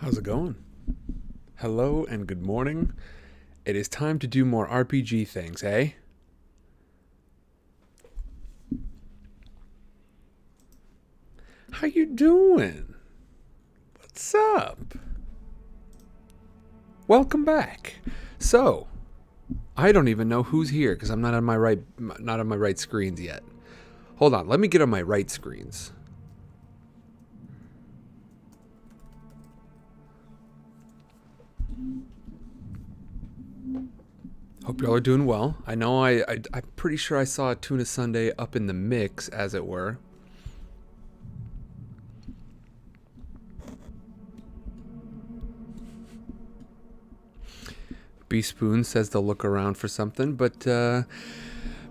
How's it going? Hello and good morning. It is time to do more RPG things, eh? How you doing? What's up? Welcome back. So, I don't even know who's here because I'm not on my right screens yet. Hold on, let me get on my right screens. Hope y'all are doing well. I know I'm pretty sure I saw a Tuna Sunday up in the mix, as it were. B-Spoon says they'll look around for something, but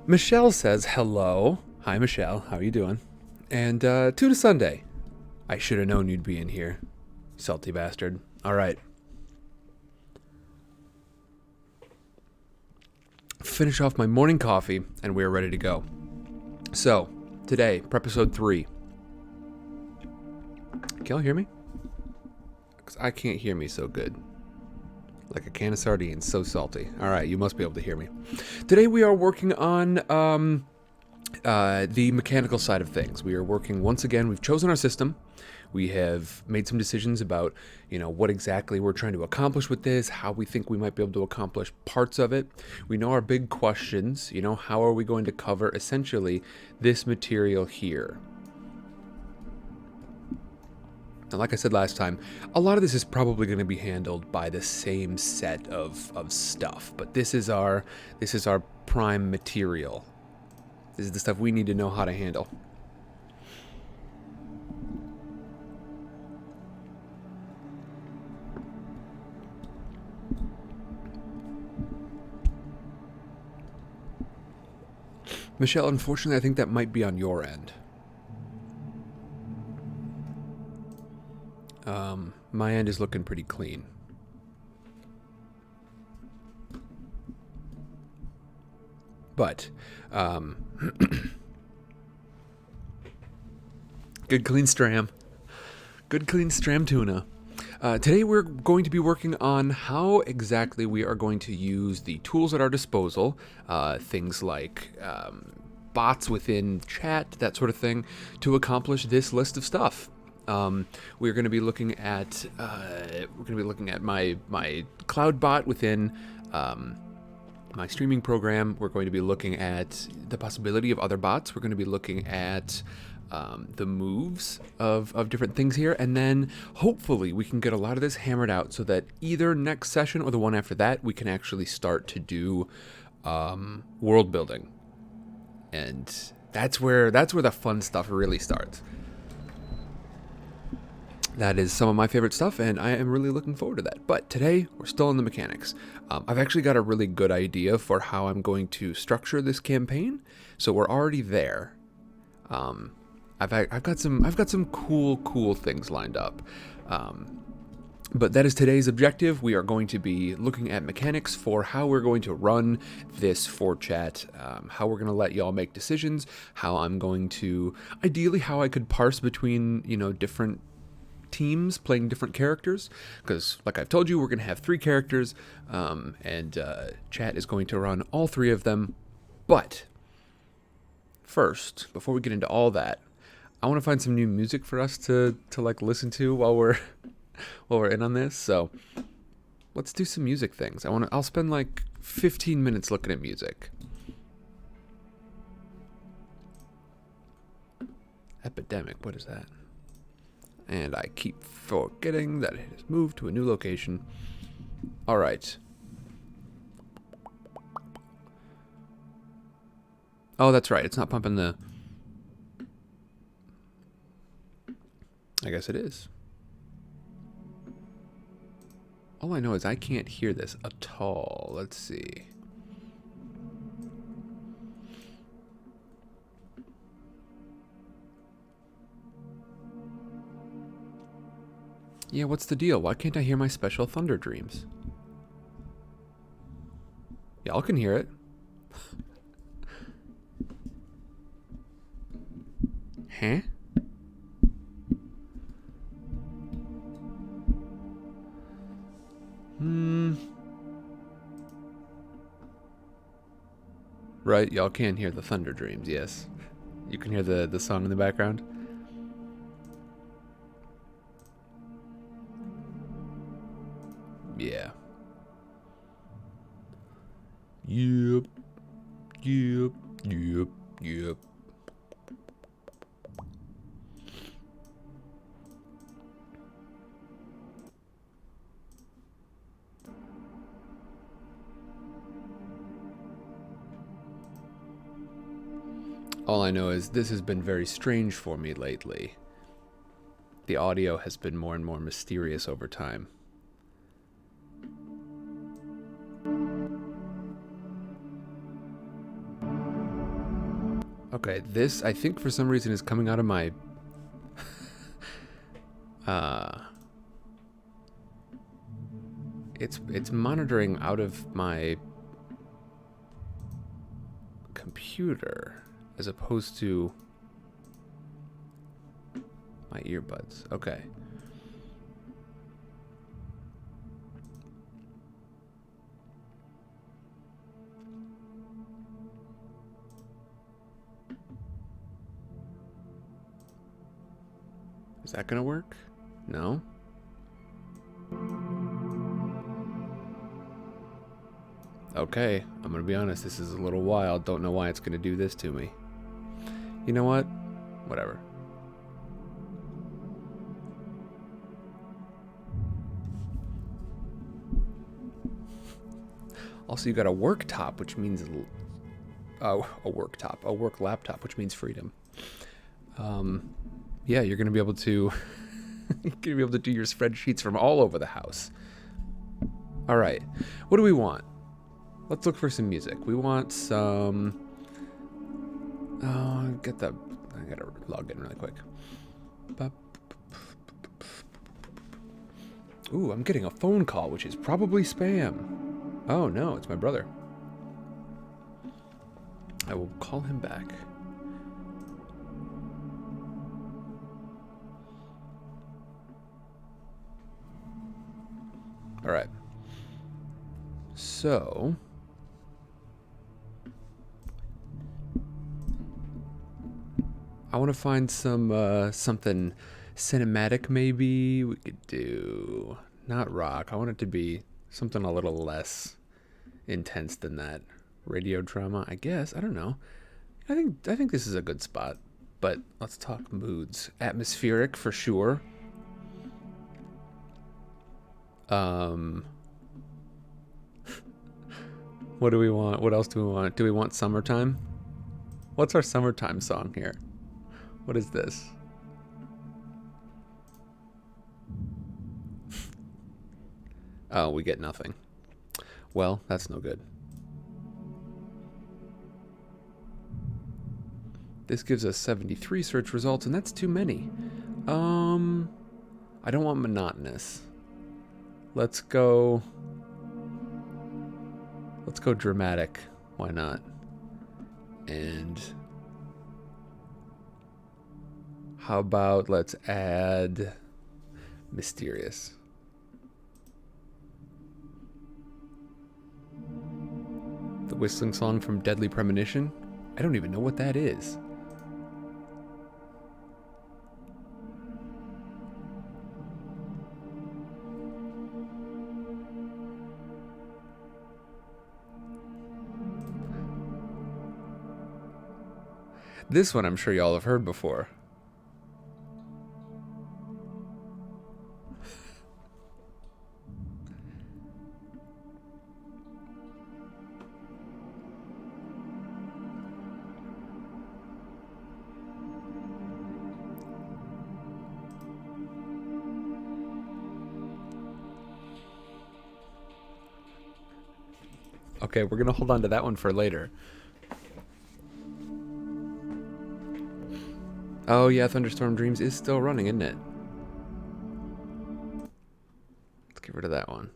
Michelle says hello. Hi, Michelle. How are you doing? And Tuna Sunday. I should have known you'd be in here. Salty bastard. All right. Finish off my morning coffee, and we're ready to go. So, today, Prepisode 3. Can y'all hear me? Because I can't hear me so good. Like a can of sardines, so salty. All right, you must be able to hear me. Today we are working on the mechanical side of things. We are working, once again, we've chosen our system. We have made some decisions about, what exactly we're trying to accomplish with this, how we think we might be able to accomplish parts of it. We know our big questions, how are we going to cover essentially this material here? And like I said last time, a lot of this is probably going to be handled by the same set of stuff, but this is our prime material. This is the stuff we need to know how to handle. Michelle, unfortunately, I think that might be on your end. My end is looking pretty clean. But, good clean stram. Good clean stram tuna. Today we're going to be working on how exactly we are going to use the tools at our disposal, things like bots within chat, that sort of thing, to accomplish this list of stuff. We're going to be looking at my cloud bot within my streaming program. We're going to be looking at the possibility of other bots. We're going to be looking at the moves of different things here, and then hopefully we can get a lot of this hammered out so that either next session or the one after that we can actually start to do world building, and that's where the fun stuff really starts. That is some of my favorite stuff, and I am really looking forward to that. But today, we're still in the mechanics. I've actually got a really good idea for how I'm going to structure this campaign, so we're already there. I've got some cool things lined up. But that is today's objective. We are going to be looking at mechanics for how we're going to run this for chat, how we're going to let y'all make decisions, how I'm going to, ideally, how I could parse between, different teams playing different characters, because like I've told you, we're going to have 3 characters, and chat is going to run all 3 of them. But first, before we get into all that, I want to find some new music for us to like listen to while we're in on this. So let's do some music things. I'll spend like 15 minutes looking at music. Epidemic, what is that? And I keep forgetting that it has moved to a new location. All right. Oh, that's right. It's not pumping the... I guess it is. All I know is I can't hear this at all. Let's see. Yeah, what's the deal? Why can't I hear my special thunder dreams? Y'all can hear it. Huh? right? Y'all can hear the thunder dreams, yes. You can hear the song in the background. Yeah. Yep. Yep. Yep. Yep. All I know is this has been very strange for me lately. The audio has been more and more mysterious over time. Okay, this, I think for some reason, is coming out of my... It's monitoring out of my computer as opposed to my earbuds. Okay. Is that gonna work? No? Okay, I'm gonna be honest, this is a little wild. Don't know why it's gonna do this to me. You know what? Whatever. Also, you got a work top, which means a work laptop, which means freedom. Yeah, you're gonna be able to you're gonna be able to do your spreadsheets from all over the house. All right, what do we want? Let's look for some music. We want some. Oh, I gotta log in really quick. Ooh, I'm getting a phone call, which is probably spam. Oh no, it's my brother. I will call him back. All right. So, I want to find some something cinematic. Maybe we could do not rock. I want it to be something a little less intense than that. Radio drama, I guess. I don't know. I think this is a good spot. But let's talk moods. Atmospheric for sure. What do we want? What else do we want? Do we want summertime? What's our summertime song here? What is this? Oh, we get nothing. Well, that's no good. This gives us 73 search results, and that's too many. I don't want monotonous. Let's go dramatic. Why not? And how about let's add mysterious. The whistling song from Deadly Premonition? I don't even know what that is. This one I'm sure y'all have heard before. Okay, we're gonna hold on to that one for later. Oh yeah, Thunderstorm Dreams is still running, isn't it? Let's get rid of that one.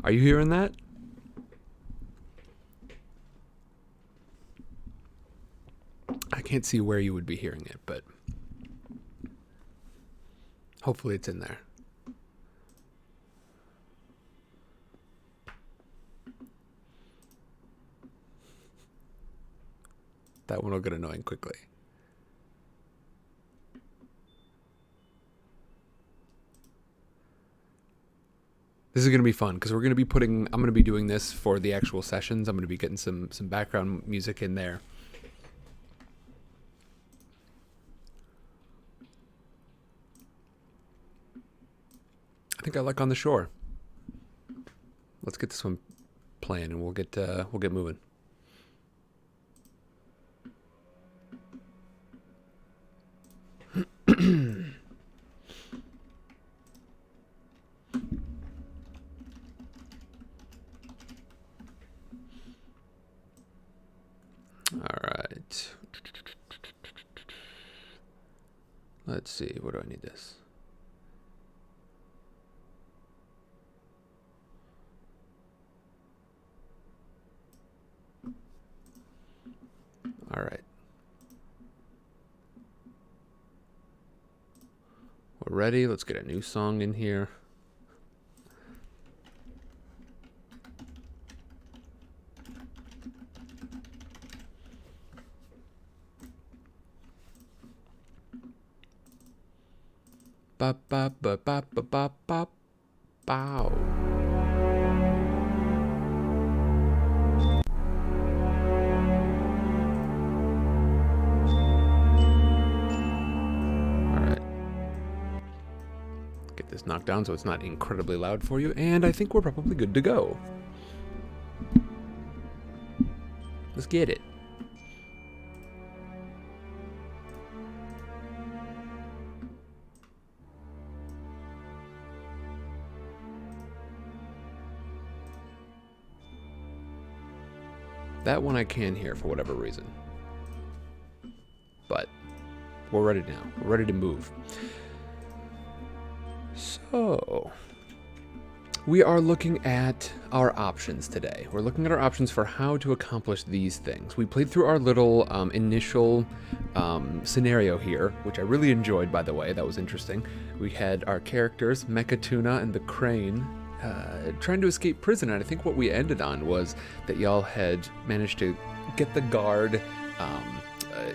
Are you hearing that? I can't see where you would be hearing it, but hopefully it's in there. That one will get annoying quickly. This is going to be fun because we're going to be I'm going to be doing this for the actual sessions. I'm going to be getting some background music in there. I think I like On the Shore. Let's get this one playing and we'll get moving. All right. Let's see. Where do I need this? All right. We're ready. Let's get a new song in here. Ba ba ba ba ba ba ba bow. This knocked down so it's not incredibly loud for you, and I think we're probably good to go. Let's get it. That one I can hear for whatever reason. But we're ready now. We're ready to move. So, we are looking at our options today. We're looking at our options for how to accomplish these things. We played through our little initial scenario here, which I really enjoyed, by the way. That was interesting. We had our characters, Mechatuna and the Crane, trying to escape prison. And I think what we ended on was that y'all had managed to get the guard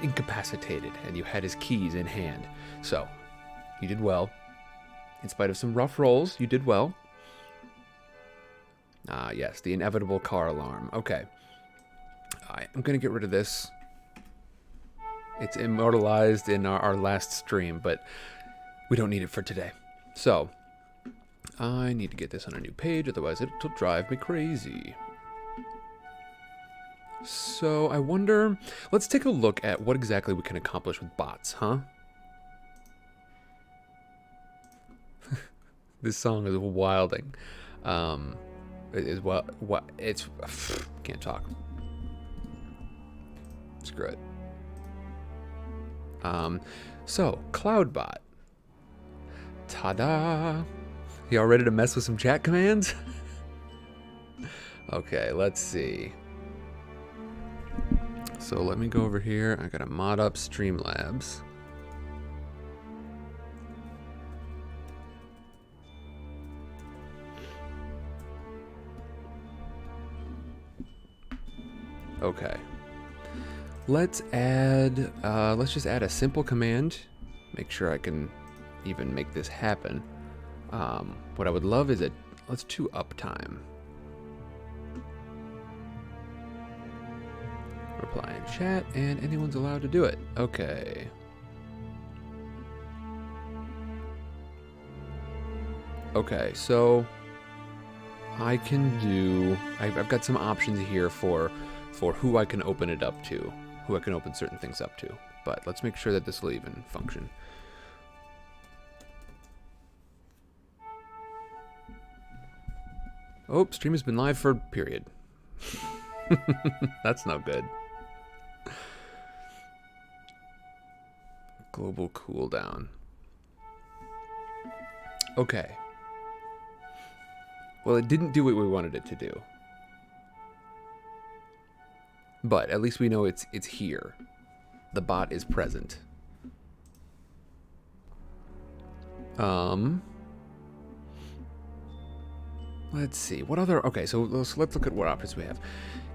incapacitated, and you had his keys in hand. So, you did well. In spite of some rough rolls, you did well. Ah, yes, the inevitable car alarm. Okay. I'm going to get rid of this. It's immortalized in our last stream, but we don't need it for today. So, I need to get this on a new page, otherwise it'll drive me crazy. So, I wonder... Let's take a look at what exactly we can accomplish with bots, huh? This song is wilding. It's can't talk. Screw it. So Cloudbot. Ta-da! Y'all ready to mess with some chat commands? Okay, let's see. So let me go over here. I gotta mod up Streamlabs. Okay. Let's just add a simple command. Make sure I can even make this happen. What I would love is let's do uptime. Reply in chat, and anyone's allowed to do it. Okay. Okay, so I can do... I've got some options here for who I can open it up to, who I can open certain things up to. But let's make sure that this will even function. Oh, stream has been live for period. That's no good. Global cooldown. Okay. Well, it didn't do what we wanted it to do. But at least we know it's here. The bot is present. Let's see. What other... Okay, so let's look at what options we have.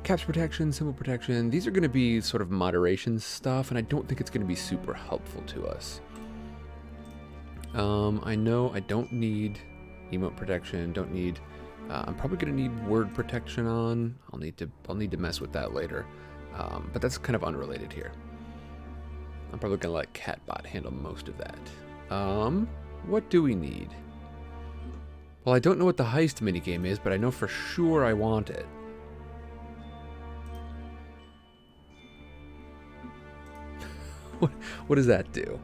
Caps protection, symbol protection. These are going to be sort of moderation stuff, and I don't think it's going to be super helpful to us. I know I don't need emote protection. Don't need... I'm probably going to need word protection on. I'll need to mess with that later. But that's kind of unrelated here. I'm probably going to let Catbot handle most of that. What do we need? Well, I don't know what the heist minigame is, but I know for sure I want it. What does that do?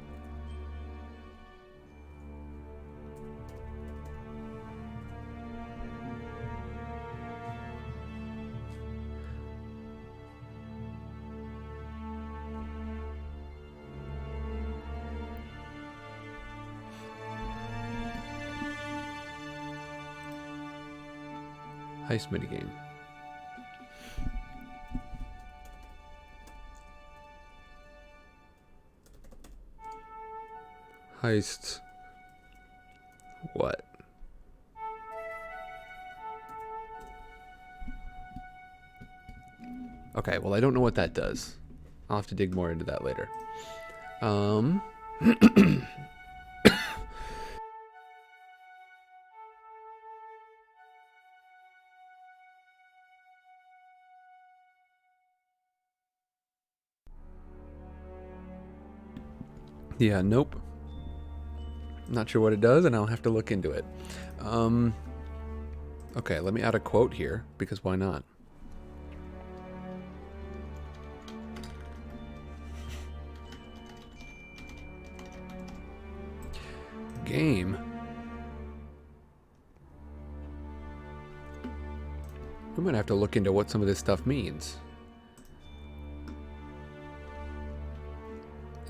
Heist minigame. Heist. What? Okay, well, I don't know what that does. I'll have to dig more into that later. Yeah, nope. Not sure what it does, and I'll have to look into it. Okay, let me add a quote here, because why not? Game. We might have to look into what some of this stuff means.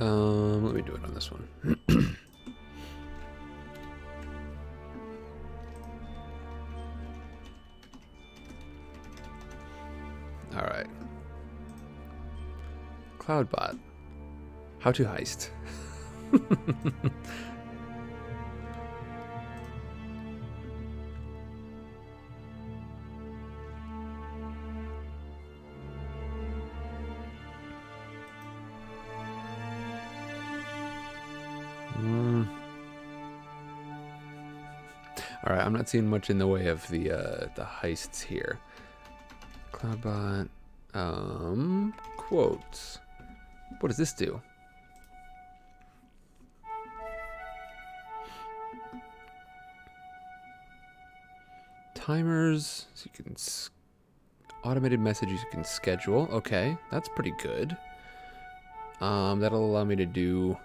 Let me do it on this one. All right. Cloudbot. How to heist. All right, I'm not seeing much in the way of the heists here. Cloudbot, quotes. What does this do? Timers, so you can automated messages you can schedule. Okay, that's pretty good. That'll allow me to do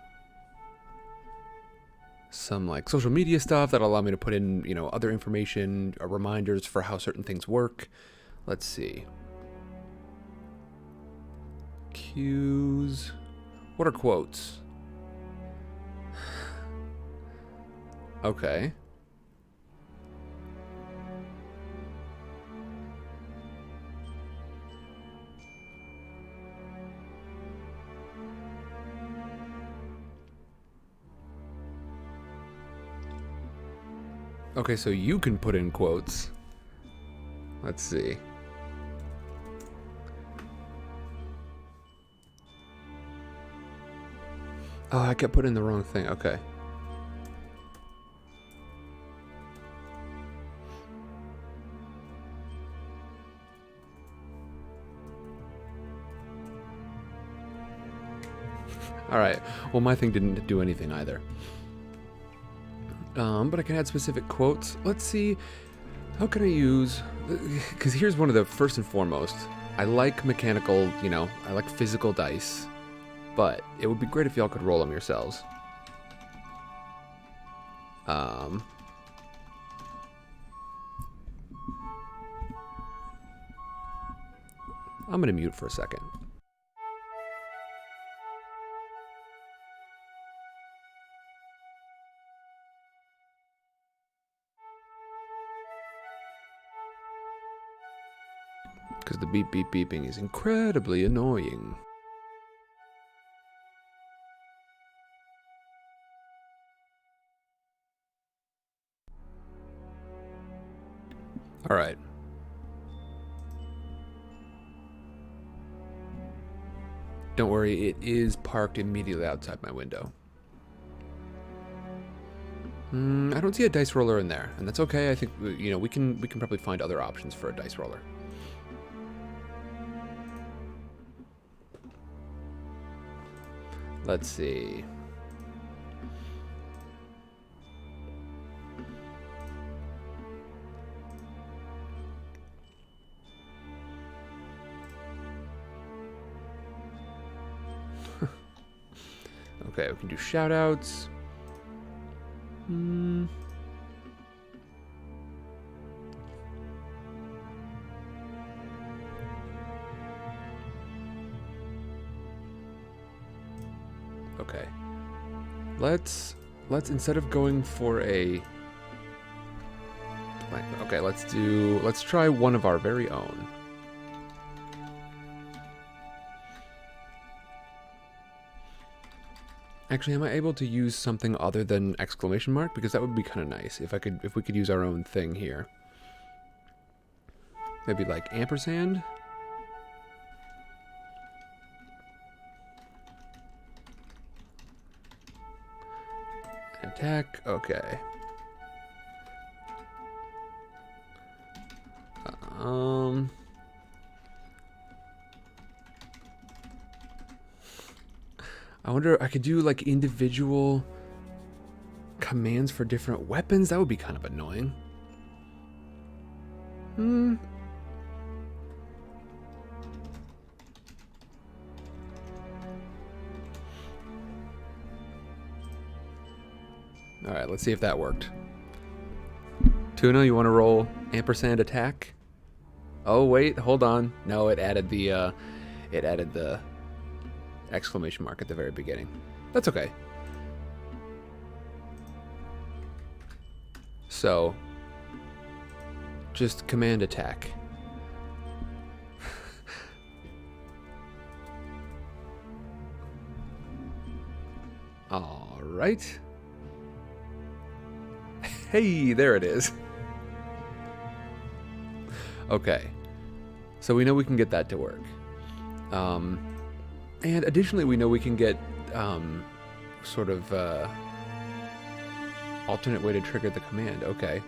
some like social media stuff. That'll allow me to put in, you know, other information, reminders for how certain things work. Let's see. Cues. What are quotes? Okay. Okay, so you can put in quotes. Let's see. Oh, I kept putting in the wrong thing. Okay. All right. Well, my thing didn't do anything either. But I can add specific quotes. Let's see. How can I use... Because here's one of the first and foremost. I like mechanical, you know, I like physical dice. But it would be great if y'all could roll them yourselves. I'm going to mute for a second. because the beep beep beeping is incredibly annoying. All right. Don't worry, it is parked immediately outside my window. I don't see a dice roller in there, and that's okay. I think we can probably find other options for a dice roller. Let's see. Okay, we can do shout outs. Okay. Let's instead of going for a okay, let's try one of our very own. Actually, am I able to use something other than exclamation mark? Because that would be kind of nice if we could use our own thing here. Maybe like ampersand? Attack, okay. I wonder, I could do like individual commands for different weapons. That would be kind of annoying. All right, let's see if that worked. Tuna, you want to roll ampersand attack? Oh wait, hold on. No, it added the exclamation mark at the very beginning. That's okay. So, just command attack. All right. Hey, there it is. Okay. So we know we can get that to work. And additionally, we know we can get sort of alternate way to trigger the command. Okay.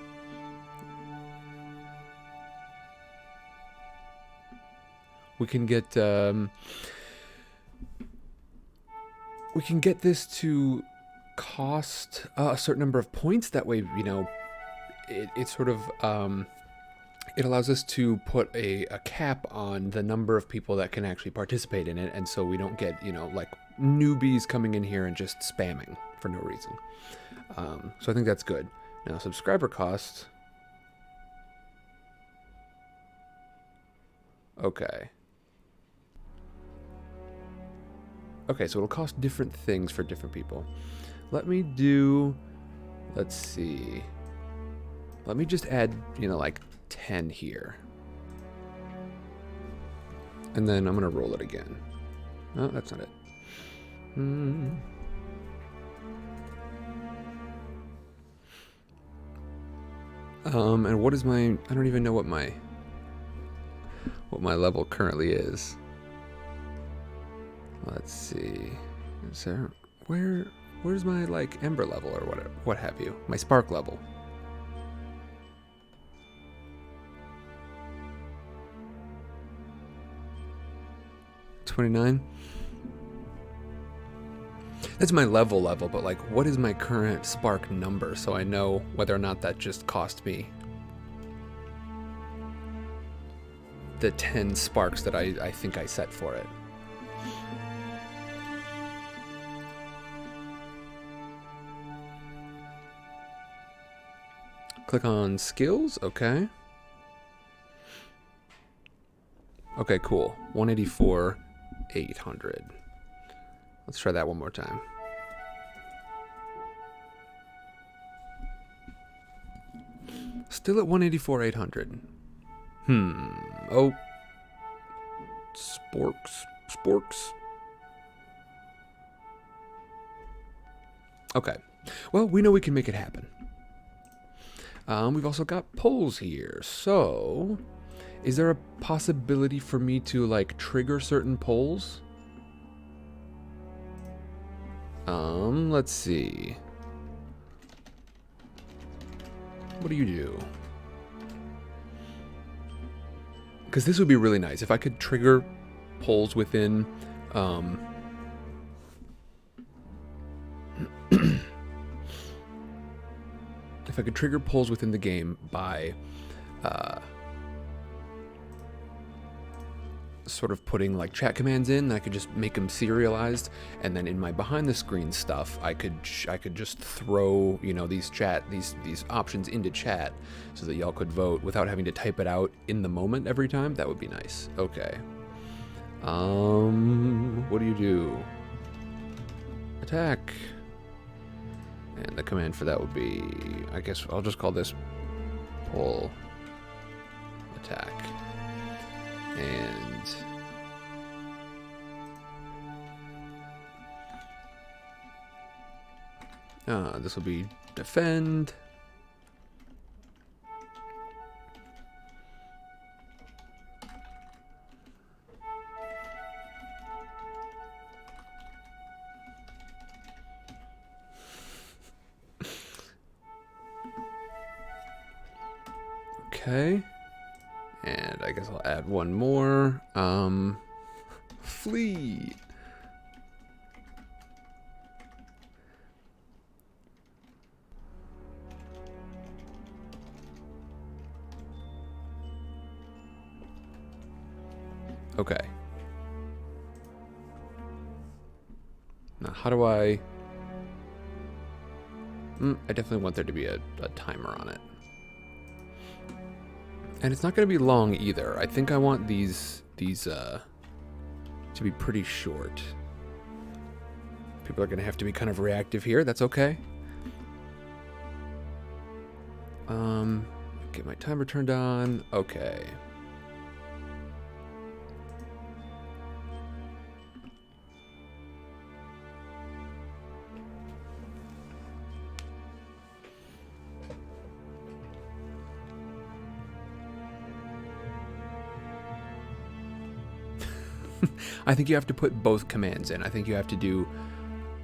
We can get this to cost a certain number of points. That way, it sort of it allows us to put a cap on the number of people that can actually participate in it, and so we don't get like newbies coming in here and just spamming for no reason. So I think that's good. Now subscriber cost. Okay. Okay, so it'll cost different things for different people. Let's see. Let me just add, like 10 here. And then I'm going to roll it again. No, that's not it. And what is I don't even know what my level currently is. Let's see. Is there, where's my like ember level or what have you? My spark level. $29. That's my level, but like what is my current spark number so I know whether or not that just cost me the 10 sparks that I think I set for it. Click on skills, okay. Okay, cool. 184, 800. Let's try that one more time. Still at 184, 800. Oh, Sporks. Okay. Well, we know we can make it happen. We've also got poles here. So, is there a possibility for me to, like, trigger certain poles? Let's see. What do you do? Because this would be really nice. If I could trigger poles within, if I could trigger polls within the game by sort of putting like chat commands in, I could just make them serialized, and then in my behind the screen stuff, I could just throw, you know, these options into chat so that y'all could vote without having to type it out in the moment every time. That would be nice. Okay. What do you do? Attack. And the command for that would be, I guess I'll just call this pull attack. And this will be defend. Okay. And I guess I'll add one more. Flee. Okay. Now, how do I definitely want there to be a timer on it. And it's not going to be long either. I think I want these to be pretty short. People are going to have to be kind of reactive here. That's okay. Get my timer turned on. Okay. I think you have to put both commands in. I think you have to do,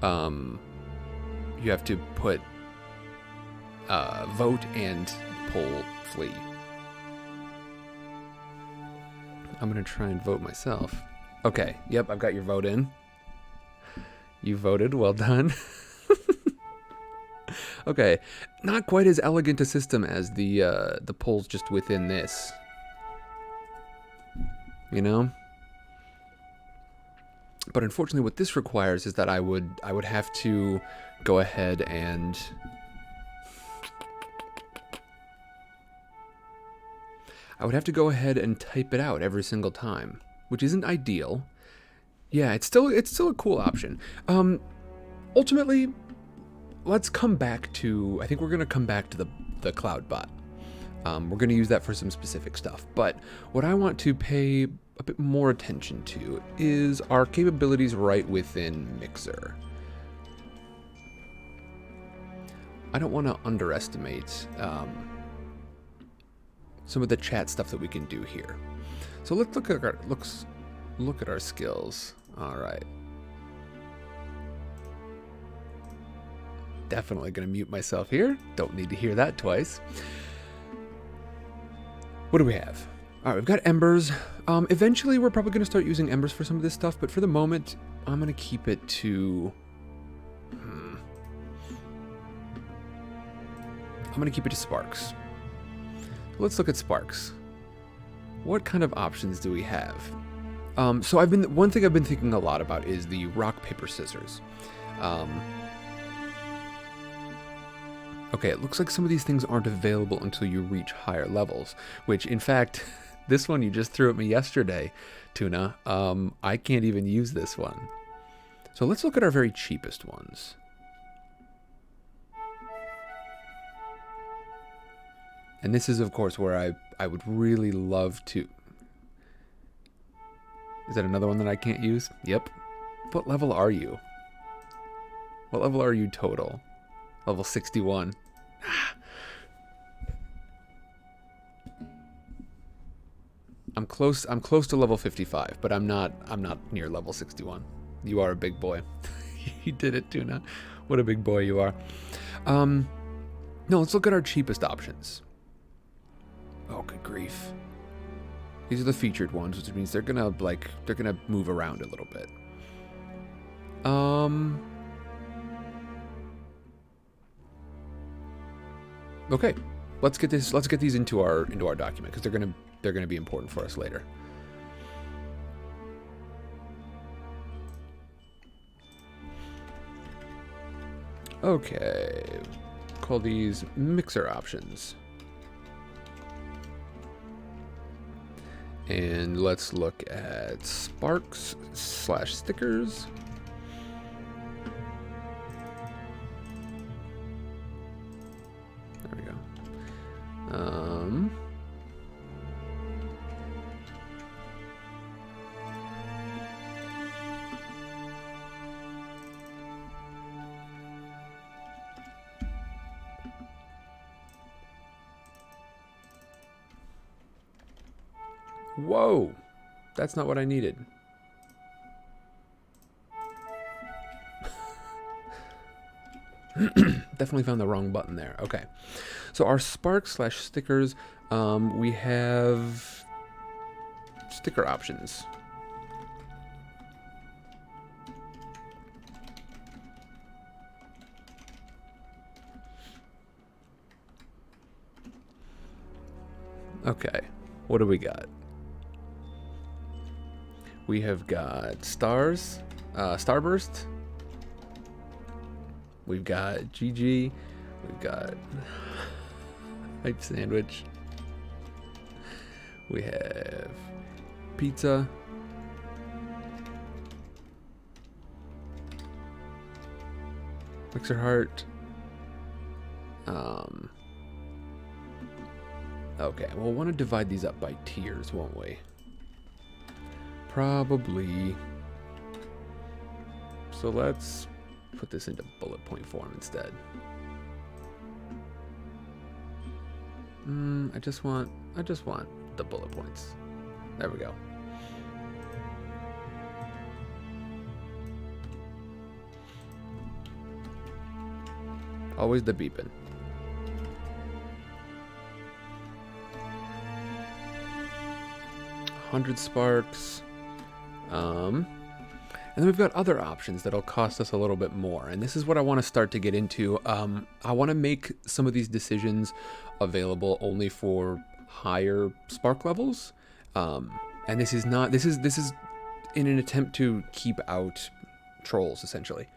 you have to put vote and pull flee. I'm going to try and vote myself. Okay, yep, I've got your vote in. You voted, well done. Okay, not quite as elegant a system as the polls just within this. You know? But unfortunately what this requires is that I would have to go ahead and type it out every single time, which isn't ideal. Yeah, it's still a cool option. Ultimately, let's come back to, I think we're going to come back to the Cloud bot. We're going to use that for some specific stuff. But what I want to pay a bit more attention to is our capabilities right within Mixer. I don't want to underestimate some of the chat stuff that we can do here. So let's look at our skills. All right. Definitely going to mute myself here. Don't need to hear that twice. What do we have? All right, we've got embers. Eventually, we're probably going to start using embers for some of this stuff, but for the moment, I'm going to keep it to... I'm going to keep it to sparks. Let's look at sparks. What kind of options do we have? So one thing I've been thinking a lot about is the rock, paper, scissors. Okay, it looks like some of these things aren't available until you reach higher levels, which in fact, this one you just threw at me yesterday, Tuna. I can't even use this one. So let's look at our very cheapest ones. And this is, of course, where I would really love to... Is that another one that I can't use? Yep. What level are you? What level are you total? Level 61. I'm close to level 55, but I'm not near level 61. You are a big boy. You did it, Tuna. What a big boy you are. No, let's look at our cheapest options. Oh, good grief. These are the featured ones, which means they're gonna move around a little bit. Okay, let's get these into our document, because they're gonna be important for us later. Okay, call these mixer options. And let's look at sparks / stickers. There we go. Whoa, that's not what I needed. Definitely found the wrong button there. Okay, so our sparks / stickers, we have sticker options. Okay, what do we got? We have got stars, starburst. We've got GG. We've got hype sandwich. We have pizza. Mixer heart. Okay, we'll want to divide these up by tiers, won't we? Probably. So let's put this into bullet point form instead. I just want the bullet points. There we go. Always the beeping. 100 sparks. And then we've got other options that'll cost us a little bit more. And this is what I want to start to get into. I want to make some of these decisions available only for higher spark levels. And this is in an attempt to keep out trolls, essentially.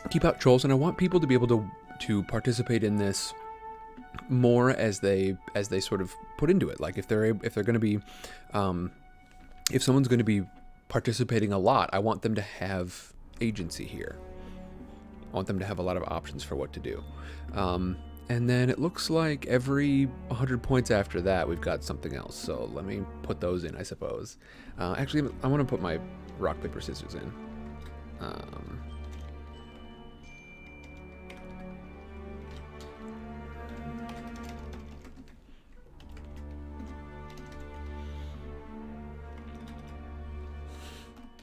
Keep out trolls, and I want people to be able to participate in this more as they sort of put into it. Like if they're going to be if someone's going to be participating a lot, I want them to have agency here. I want them to have a lot of options for what to do. And then it looks like every 100 points after that, we've got something else. So let me put those in, I suppose. Actually, I want to put my rock, paper, scissors in.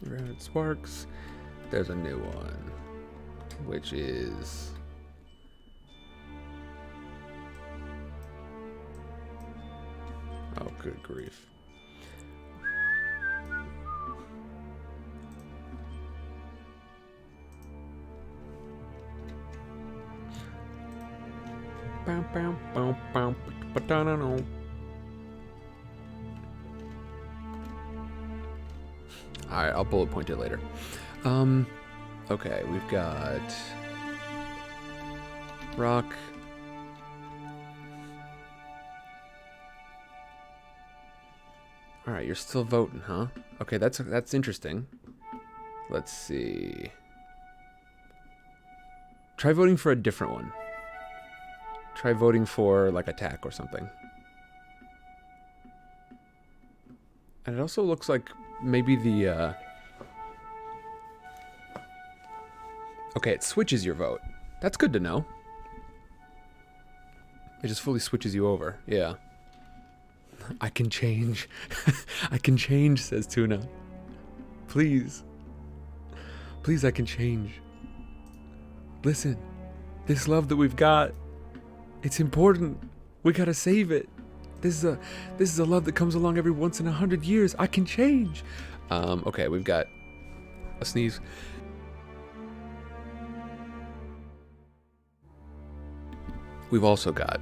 Red sparks. There's a new one, which is oh, good grief. All right, I'll bullet point it later. Okay, we've got rock. All right, you're still voting, huh? Okay, that's interesting. Let's see. Try voting for a different one. Try voting for like attack or something. And it also looks like maybe the... Okay, it switches your vote. That's good to know. It just fully switches you over. Yeah. I can change. I can change, says Tuna. Please. Please, I can change. Listen. This love that we've got, it's important. We gotta save it. This is a love that comes along every once in 100 years. I can change. Okay, we've got a sneeze. We've also got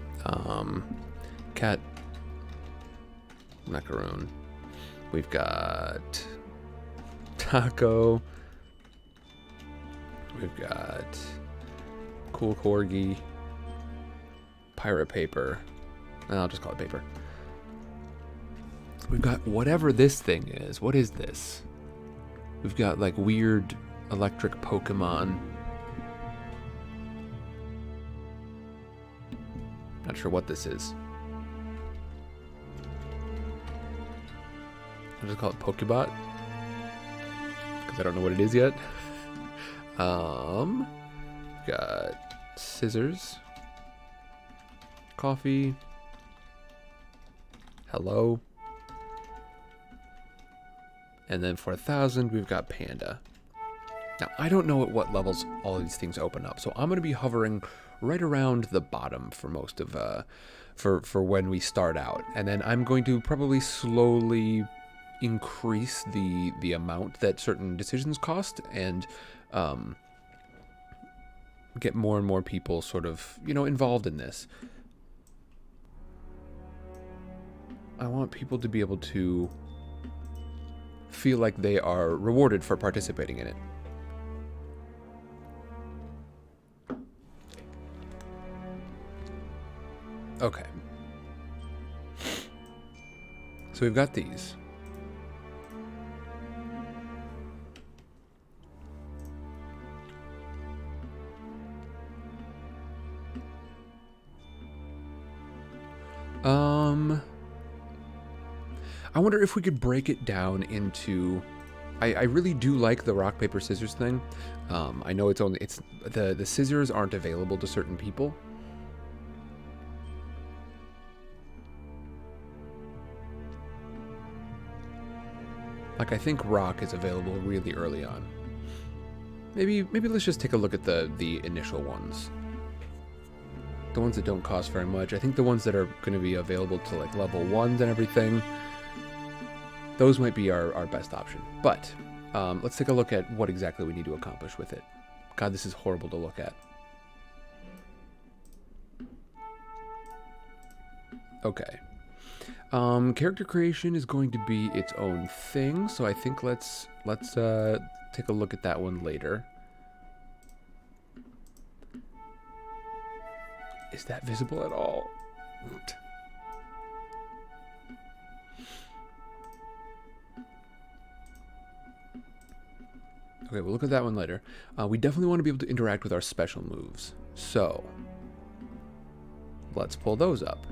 cat macaroon. We've got taco. We've got cool corgi. Pirate paper. I'll just call it paper. We've got whatever this thing is. What is this? We've got like weird electric Pokemon. Not sure what this is. I'll just call it Pokebot. Because I don't know what it is yet. Got scissors. Coffee. Hello. And then for 1,000, we've got Panda. Now, I don't know at what levels all of these things open up, so I'm going to be hovering right around the bottom for most of, for when we start out. And then I'm going to probably slowly increase the amount that certain decisions cost and get more and more people sort of, you know, involved in this. I want people to be able to feel like they are rewarded for participating in it. Okay. So we've got these. I wonder if we could break it down into... I really do like the rock, paper, scissors thing. I know it's the scissors aren't available to certain people. Like, I think rock is available really early on. Maybe let's just take a look at the initial ones. The ones that don't cost very much. I think the ones that are going to be available to like level 1s and everything, those might be our best option. But let's take a look at what exactly we need to accomplish with it. God, this is horrible to look at. Okay. Character creation is going to be its own thing, so I think let's take a look at that one later. Is that visible at all? Okay, we'll look at that one later. We definitely want to be able to interact with our special moves. So, let's pull those up.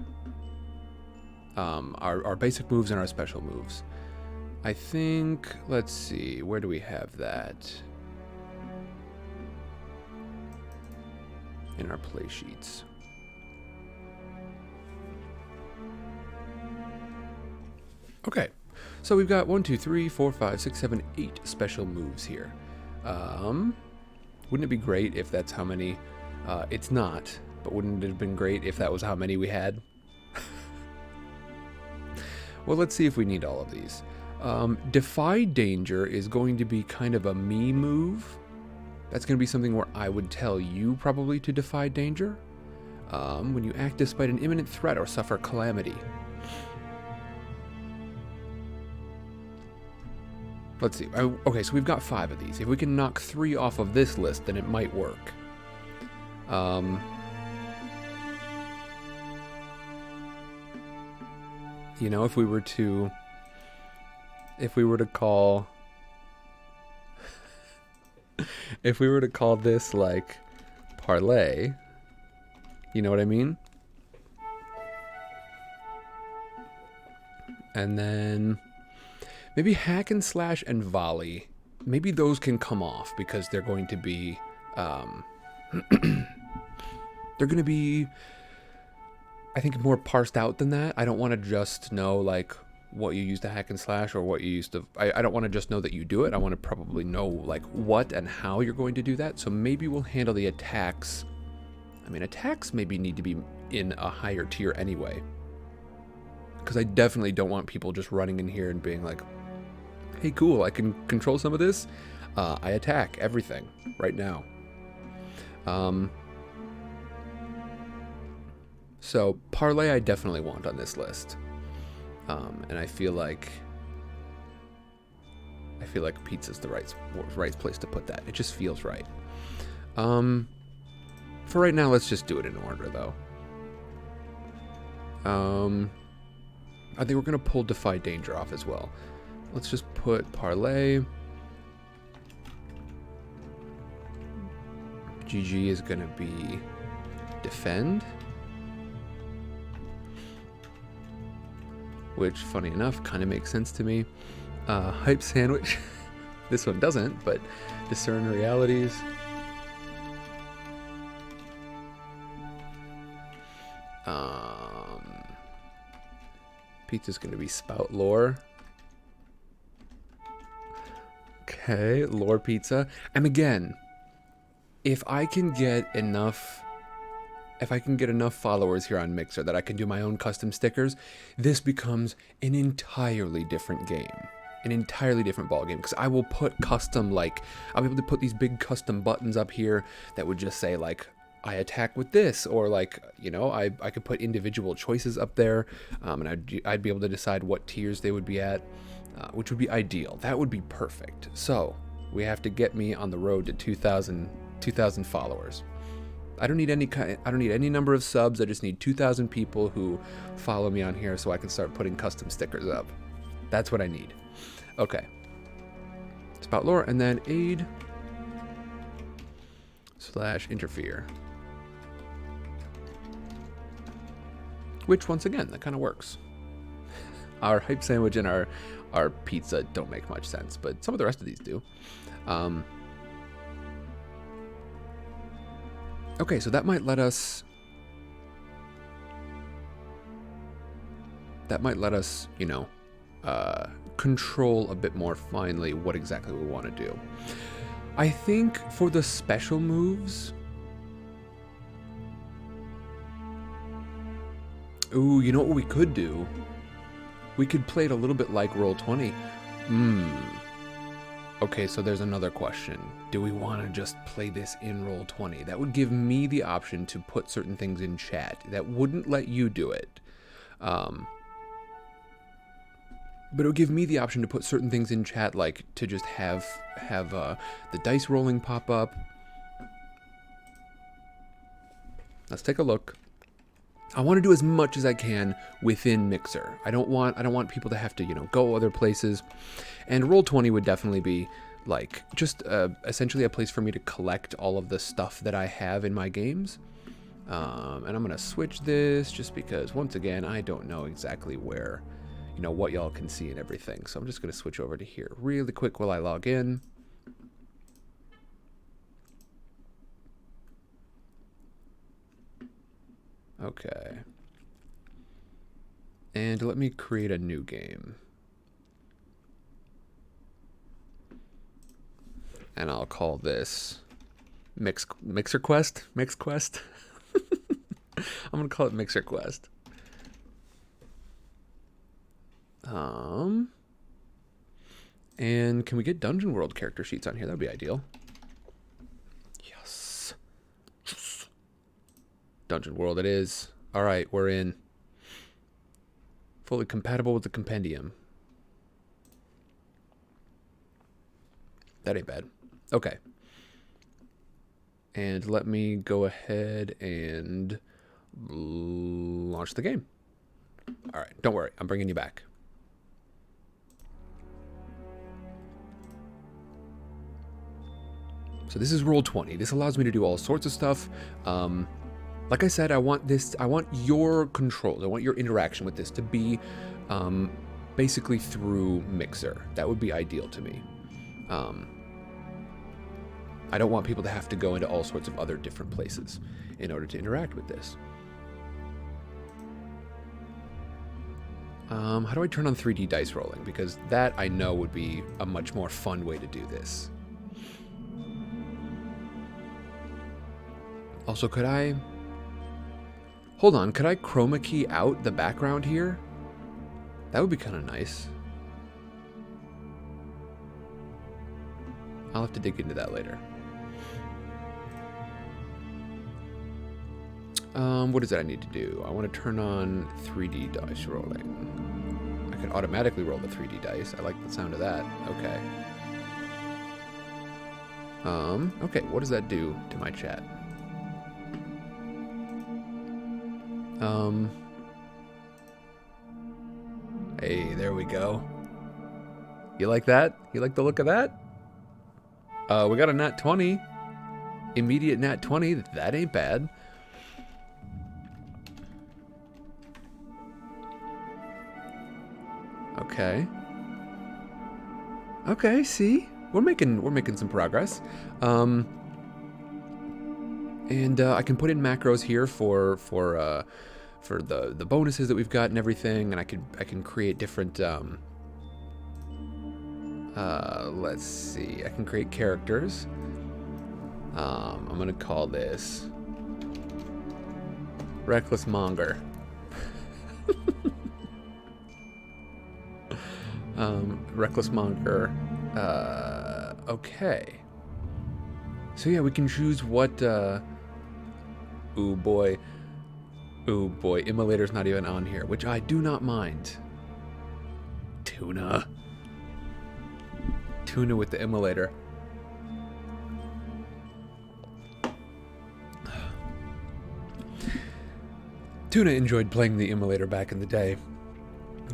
Our basic moves and our special moves. I think, let's see, where do we have that? In our play sheets. Okay, so we've got 1, 2, 3, 4, 5, 6, 7, 8 special moves here. Wouldn't it be great if that's how many? It's not, but wouldn't it have been great if that was how many we had? Well, let's see if we need all of these. Defy Danger is going to be kind of a me move. That's going to be something where I would tell you probably to defy danger. When you act despite an imminent threat or suffer calamity. Let's see. Okay, so we've got 5 of these. If we can knock 3 off of this list, then it might work. You know, if we were to call this like parlay, you know what I mean? And then Maybe hack and slash and volley. Maybe those can come off because they're going to be, they're going to be, I think, more parsed out than that. I don't want to just know like what you use to hack and slash or what you use to, I don't want to just know that you do it. I want to probably know like what and how you're going to do that. So maybe we'll handle the attacks. I mean, attacks maybe need to be in a higher tier anyway, because I definitely don't want people just running in here and being like, hey, cool, I can control some of this. I attack everything right now. So parlay I definitely want on this list. And I feel like pizza's the right place to put that. It just feels right. For right now, let's just do it in order, though. I think we're gonna pull Defy Danger off as well. Let's just put Parlay. GG is gonna be Defend. Which, funny enough, kind of makes sense to me. Hype Sandwich. This one doesn't, but Discern Realities. Pizza's going to be Spout Lore. Okay, Lore Pizza. And again, if I can get enough followers here on Mixer that I can do my own custom stickers, this becomes an entirely different game. An entirely different ballgame, because I will put custom, like, I'll be able to put these big custom buttons up here that would just say, like, I attack with this, or like, you know, I could put individual choices up there, and I'd be able to decide what tiers they would be at, which would be ideal. That would be perfect. So we have to get me on the road to 2,000 followers. I don't need any number of subs. I just need 2,000 people who follow me on here so I can start putting custom stickers up. That's what I need. Okay. Spout Lore, and then aid / interfere. Which, once again, that kind of works. Our Hype Sandwich and our pizza don't make much sense, but some of the rest of these do. Okay, so that might let us, you know, control a bit more finely what exactly we want to do. I think for the special moves, ooh, you know what we could do? We could play it a little bit like Roll20. Okay, so there's another question. Do we want to just play this in Roll20? That would give me the option to put certain things in chat. That wouldn't let you do it. But it would give me the option to put certain things in chat, like to just have the dice rolling pop up. Let's take a look. I want to do as much as I can within Mixer. I don't want people to have to, you know, go other places. And Roll20 would definitely be like just essentially a place for me to collect all of the stuff that I have in my games. And I'm gonna switch this just because, once again, I don't know exactly where, you know, what y'all can see and everything. So I'm just gonna switch over to here really quick while I log in. Okay. And let me create a new game. And I'll call this Mixer Quest? Mix Quest? I'm gonna call it Mixer Quest. And can we get Dungeon World character sheets on here? That'd be ideal. Yes. Dungeon World it is. All right, we're in. Fully compatible with the compendium. That ain't bad. Okay. And let me go ahead and launch the game. All right, don't worry. I'm bringing you back. So this is Roll20. This allows me to do all sorts of stuff. Like I said, I want your controls. I want your interaction with this to be basically through Mixer. That would be ideal to me. I don't want people to have to go into all sorts of other different places in order to interact with this. How do I turn on 3D dice rolling? Because that I know would be a much more fun way to do this. Also, could I... Hold on, could I chroma key out the background here? That would be kind of nice. I'll have to dig into that later. What is it I need to do? I want to turn on 3D dice rolling. I can automatically roll the 3D dice. I like the sound of that. Okay. Okay, what does that do to my chat? Hey, there we go. You like that? You like the look of that? We got a nat 20. Immediate nat 20. That ain't bad. Okay. Okay, see? We're making some progress. And I can put in macros here for the bonuses that we've got and everything, and I can create different let's see. I can create characters. I'm gonna call this Reckless Monger. Reckless Monger. Okay. So yeah, we can choose what. Ooh boy. Ooh boy. Immolator's not even on here, which I do not mind. Tuna. Tuna with the immolator. Tuna enjoyed playing the immolator back in the day.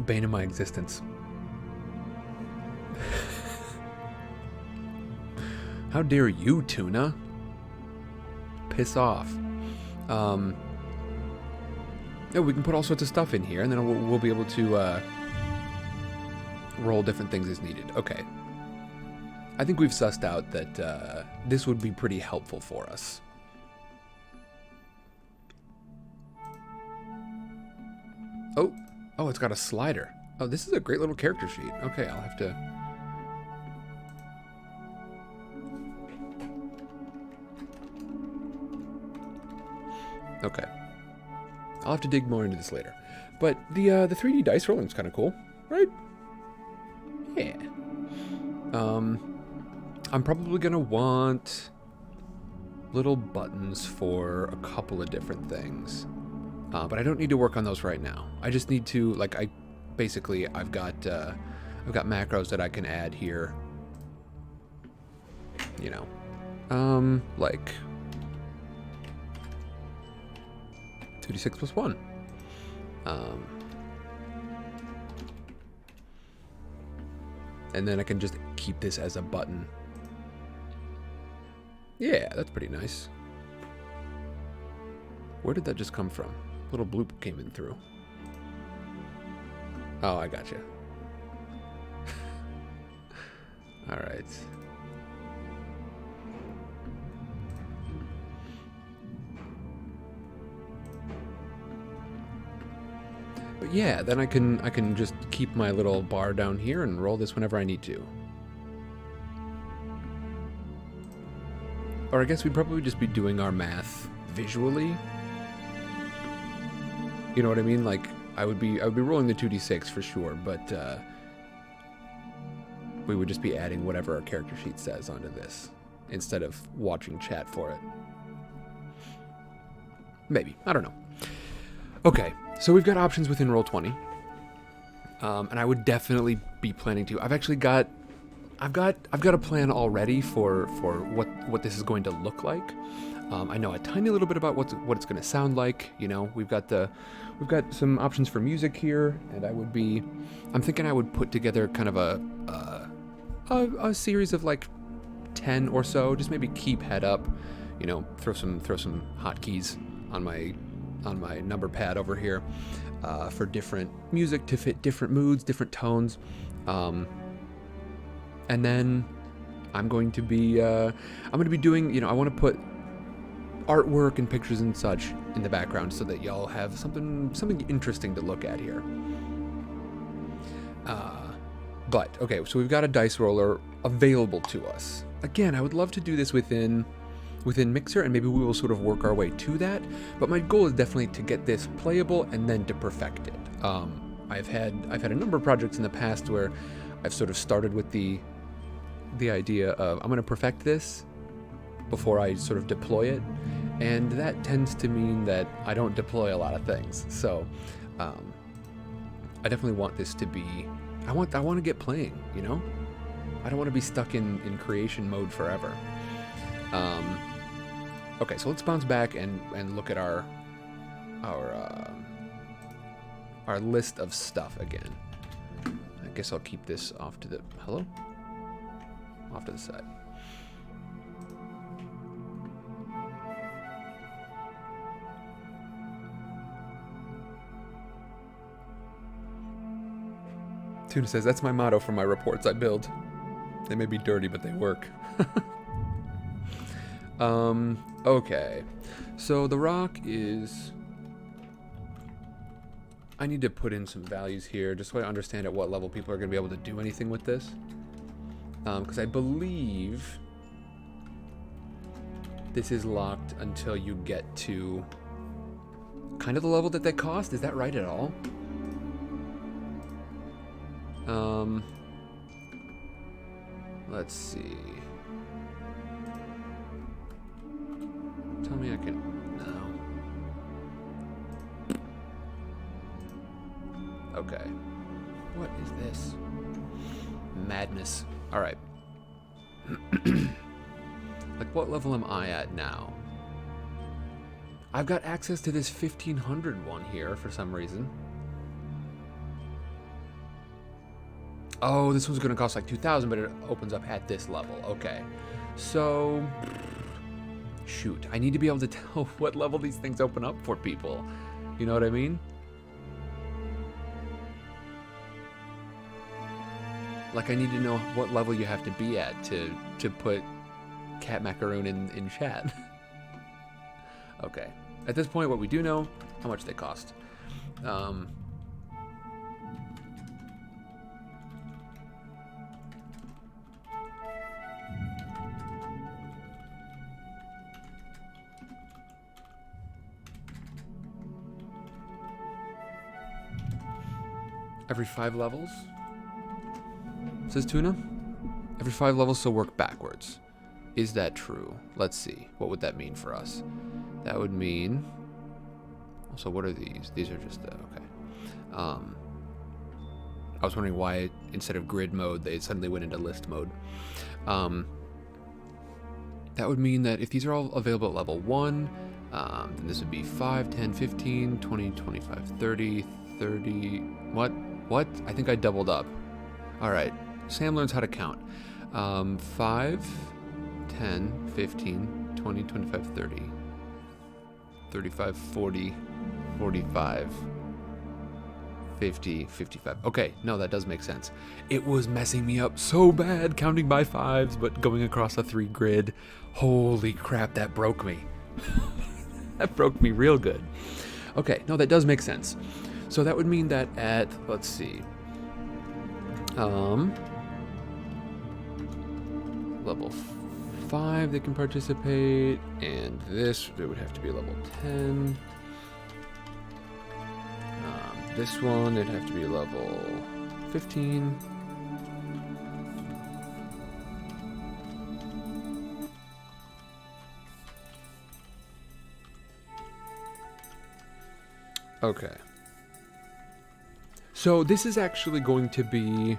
Bane of my existence. How dare you, Tuna? Piss off. Yeah, we can put all sorts of stuff in here, and then we'll be able to roll different things as needed. Okay. I think we've sussed out that this would be pretty helpful for us. Oh, it's got a slider. Oh, this is a great little character sheet. Okay, I'll have to... Okay. I'll have to dig more into this later. But the 3D dice rolling is kind of cool, right? Yeah. I'm probably going to want little buttons for a couple of different things. But I don't need to work on those right now. I just need to, like, I've got macros that I can add here. You know, like 2d6 plus 1. And then I can just keep this as a button. Yeah, that's pretty nice. Where did that just come from? Little bloop came in through. Oh, I gotcha. All right. But yeah, then I can just keep my little bar down here and roll this whenever I need to. Or I guess we'd probably just be doing our math visually. You know what I mean? Like I would be rolling the 2d6 for sure, but we would just be adding whatever our character sheet says onto this instead of watching chat for it. Maybe, I don't know. Okay, so we've got options within Roll20, and I would definitely be planning to. I've got a plan already for what this is going to look like. I know a tiny little bit about what it's going to sound like. You know, we've got some options for music here, and I'm thinking I would put together kind of a series of like 10 or so. Just maybe keep head up, you know, throw some hotkeys on my my number pad over here for different music to fit different moods, different tones. And then I'm going to be doing, I want to put artwork and pictures and such in the background so that y'all have something interesting to look at here. But okay, so we've got a dice roller available to us. Again, I would love to do this within Mixer, and maybe we will sort of work our way to that. But my goal is definitely to get this playable and then to perfect it. I've had a number of projects in the past where I've sort of started with the idea of I'm going to perfect this before I sort of deploy it, and that tends to mean that I don't deploy a lot of things. So I definitely want this to be. I want to get playing. I don't want to be stuck in creation mode forever. Okay, so let's bounce back and look at our list of stuff again. I guess I'll keep this off to the side. Tuna says, that's my motto for my reports I build. They may be dirty, but they work. Okay. So the rock is... I need to put in some values here just so I understand at what level people are going to be able to do anything with this. Because I believe this is locked until you get to kind of the level that they cost. Is that right at all? Let's see. Tell me I can... No. Okay. What is this? Madness. Alright. Like, what level am I at now? I've got access to this 1500 one here for some reason. Oh, this one's going to cost like 2,000, but it opens up at this level. Okay. So, shoot. I need to be able to tell what level these things open up for people. You know what I mean? Like, I need to know what level you have to be at to put Cat Macaroon in chat. Okay. At this point, what we do know, how much they cost. Every 5 levels? Says Tuna? Every 5 levels, so work backwards. Is that true? Let's see. What would that mean for us? That would mean... Also, what are these? These are just the... Okay. I was wondering why, instead of grid mode, they suddenly went into list mode. That would mean that if these are all available at level 1, then this would be 5, 10, 15, 20, 25, 30, 30... What? What? I think I doubled up. Alright. Sam learns how to count. 5, 10, 15, 20, 25, 30, 35, 40, 45, 50, 55. Okay, no, that does make sense. It was messing me up so bad counting by 5s, but going across a 3 grid. Holy crap, that broke me. That broke me real good. Okay, no, that does make sense. So that would mean that at, let's see, level 5 they can participate, and this, it would have to be level 10. This one, it'd have to be level 15. Okay. So this is actually going to be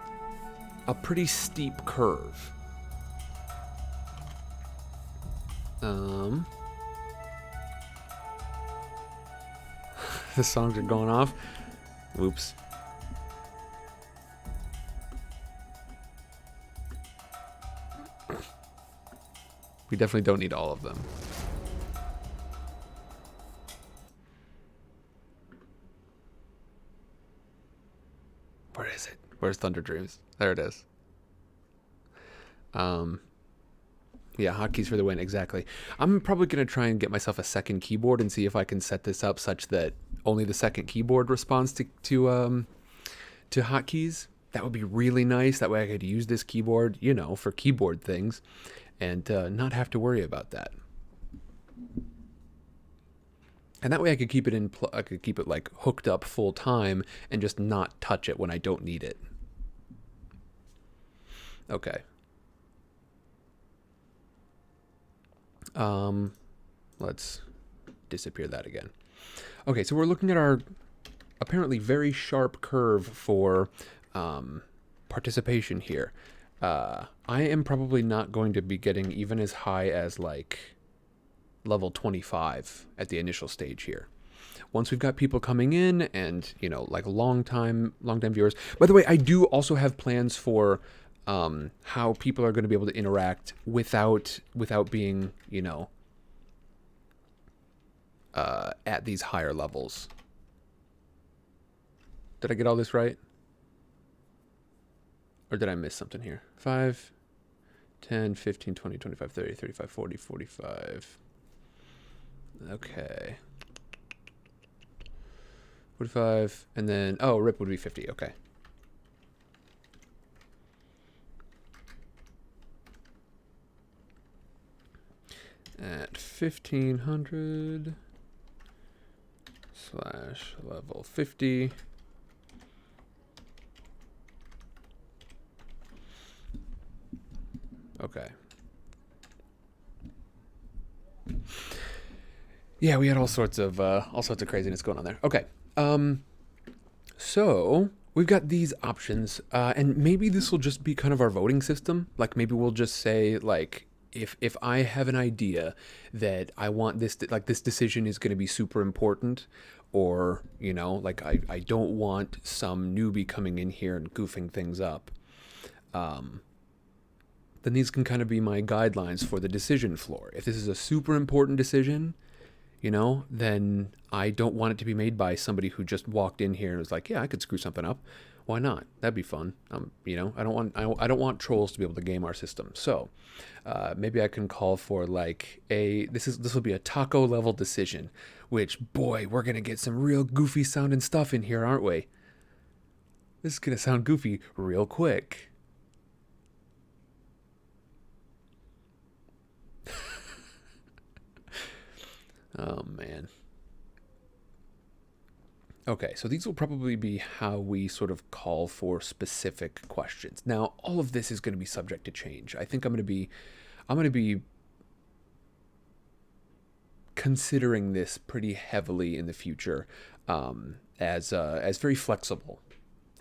a pretty steep curve. The songs are going off. Oops. We definitely don't need all of them. Where is it? Where's Thunder Dreams? There it is. Yeah, hotkeys for the win, exactly. I'm probably going to try and get myself a second keyboard and see if I can set this up such that only the second keyboard responds to hotkeys. That would be really nice. That way I could use this keyboard, you know, for keyboard things and not have to worry about that. And that way I could keep it I could keep it like hooked up full time and just not touch it when I don't need it. Okay. Let's disappear that again. Okay, so we're looking at our apparently very sharp curve for participation here. I am probably not going to be getting even as high as like level 25 at the initial stage here. Once we've got people coming in and, you know, like long time viewers. By the way, I do also have plans for how people are going to be able to interact without being, you know, at these higher levels. Did I get all this right? Or did I miss something here? 5, 10, 15, 20, 25, 30, 35, 40, 45. Okay. 45, and then, oh, rip would be 50, okay. At 1500 / level 50. Okay. Yeah, we had all sorts of craziness going on there. Okay. So we've got these options, and maybe this will just be kind of our voting system. Like maybe we'll just say like if I have an idea that I want this like this decision is going to be super important, or you know like I don't want some newbie coming in here and goofing things up. Then these can kind of be my guidelines for the decision floor. If this is a super important decision, you know, then I don't want it to be made by somebody who just walked in here and was like, yeah, I could screw something up. Why not? That'd be fun. You know, I don't want trolls to be able to game our system. So maybe I can call for like this will be a taco level decision, which boy, we're gonna get some real goofy sounding stuff in here, aren't we? This is gonna sound goofy real quick. Oh, man. Okay, so these will probably be how we sort of call for specific questions. Now, all of this is going to be subject to change. I think I'm going to be considering this pretty heavily in the future as very flexible.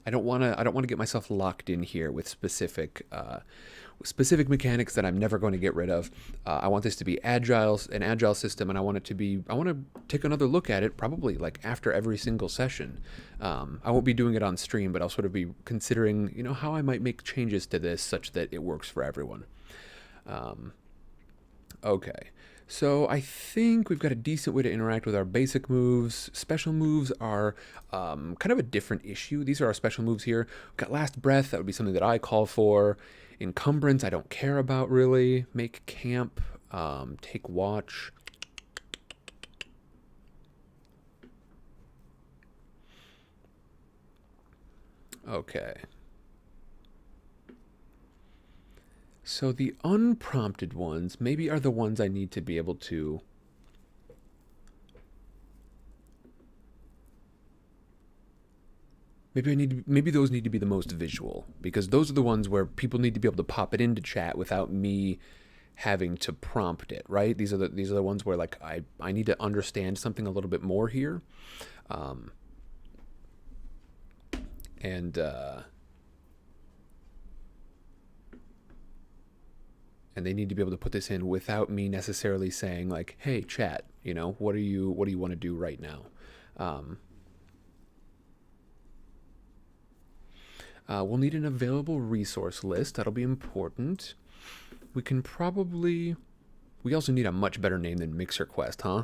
I don't want to get myself locked in here with specific mechanics that I'm never going to get rid of. I want this to be an agile system, and I want to take another look at it probably like after every single session. I won't be doing it on stream, but I'll sort of be considering, you know, how I might make changes to this such that it works for everyone. Okay. So I think we've got a decent way to interact with our basic moves. Special moves are kind of a different issue. These are our special moves here. We've got Last Breath. That would be something that I call for. Encumbrance, I don't care about really. Make Camp. Take Watch. Okay. So the unprompted ones maybe are the ones I need to be able to maybe those need to be the most visual, because those are the ones where people need to be able to pop it into chat without me having to prompt it, right? These are the ones where like I need to understand something a little bit more here. And they need to be able to put this in without me necessarily saying like, hey, chat, you know, what do you want to do right now? We'll need an available resource list. That'll be important. We also need a much better name than Mixer Quest, huh?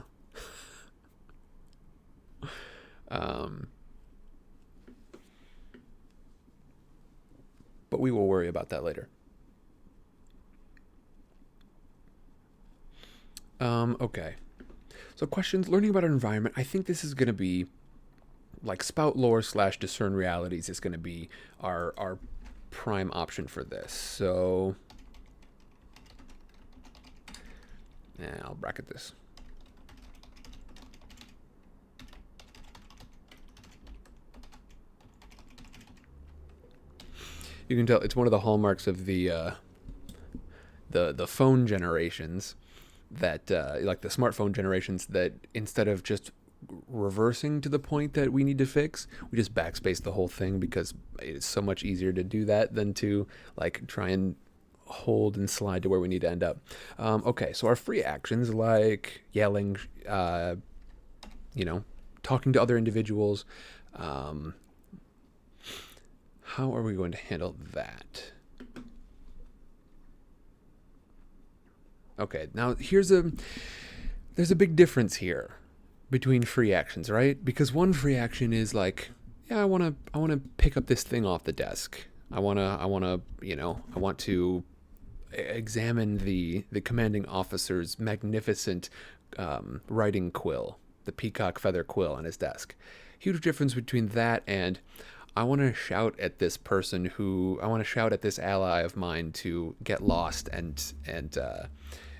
we will worry about that later. Okay. So questions, learning about our environment. I think this is going to be like spout lore / discern realities is going to be our prime option for this. So yeah, I'll bracket this. You can tell it's one of the hallmarks of the phone generations that like the smartphone generations, that instead of just reversing to the point that we need to fix, we just backspace the whole thing, because it's so much easier to do that than to like try and hold and slide to where we need to end up. Okay, so our free actions, like yelling, you know, talking to other individuals, how are we going to handle that? Okay, now there's a big difference here between free actions, right? Because one free action is like, yeah, I want to pick up this thing off the desk. I want to examine the commanding officer's magnificent writing quill, the peacock feather quill on his desk. Huge difference between that and I want to shout at this person I want to shout at this ally of mine to get lost and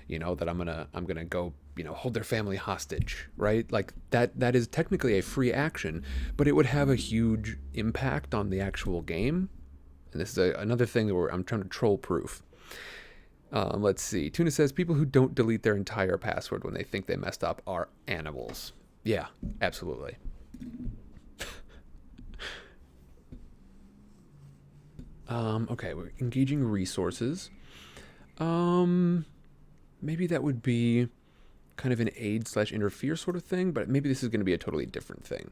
you know, that I'm gonna go, you know, hold their family hostage, right? Like that is technically a free action, but it would have a huge impact on the actual game. And this is another thing where I'm trying to troll proof. Let's see. Tuna says people who don't delete their entire password when they think they messed up are animals. Yeah, absolutely. Okay, we're engaging resources. Maybe that would be kind of an aid / interfere sort of thing, but maybe this is going to be a totally different thing.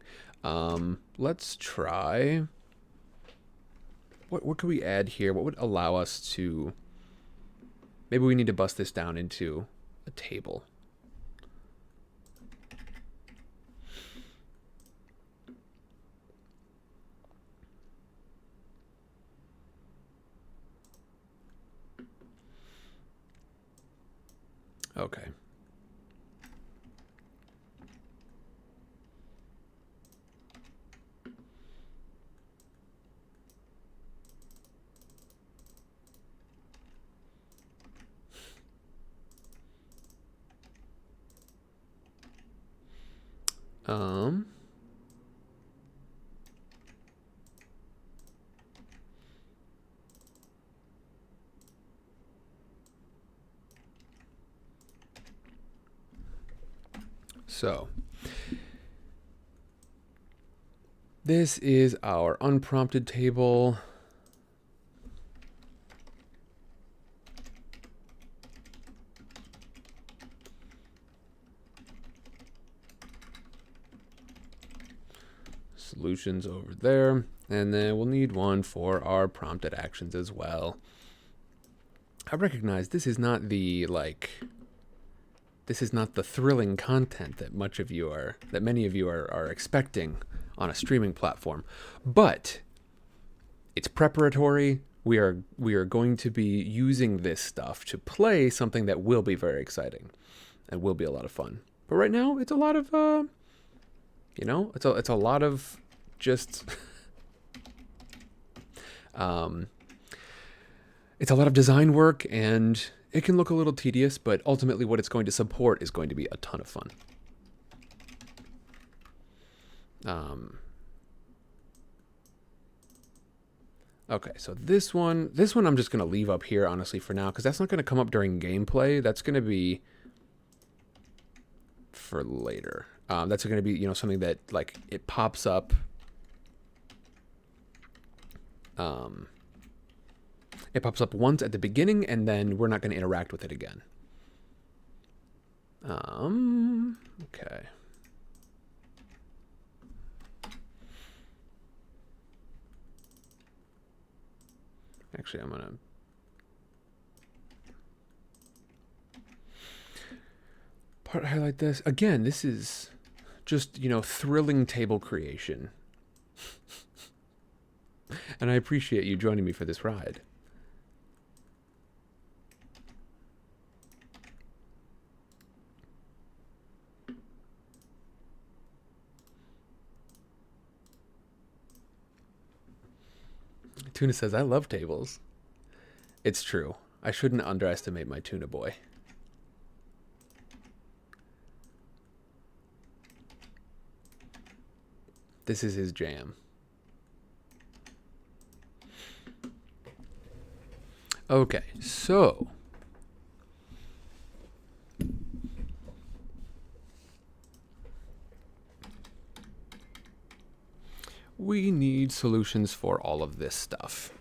Let's try. What could we add here? What would allow us to? Maybe we need to bust this down into a table. Okay. So this is our unprompted table. Solutions over there, and then we'll need one for our prompted actions as well. I recognize this is not the thrilling content that many of you are expecting on a streaming platform, but it's preparatory. We are going to be using this stuff to play something that will be very exciting and will be a lot of fun. But right now, it's a lot of it's a lot of just it's a lot of design work, and it can look a little tedious, but ultimately what it's going to support is going to be a ton of fun. Okay, so this one I'm just going to leave up here, honestly, for now, because that's not going to come up during gameplay. That's going to be for later. That's going to be, something that, like, it pops up. It pops up once at the beginning, and then we're not going to interact with it again. Okay. Actually, I'm going to... highlight this. Again, this is just, thrilling table creation. And I appreciate you joining me for this ride. Tuna says, I love tables. It's true. I shouldn't underestimate my tuna boy. This is his jam. Okay, so we need solutions for all of this stuff.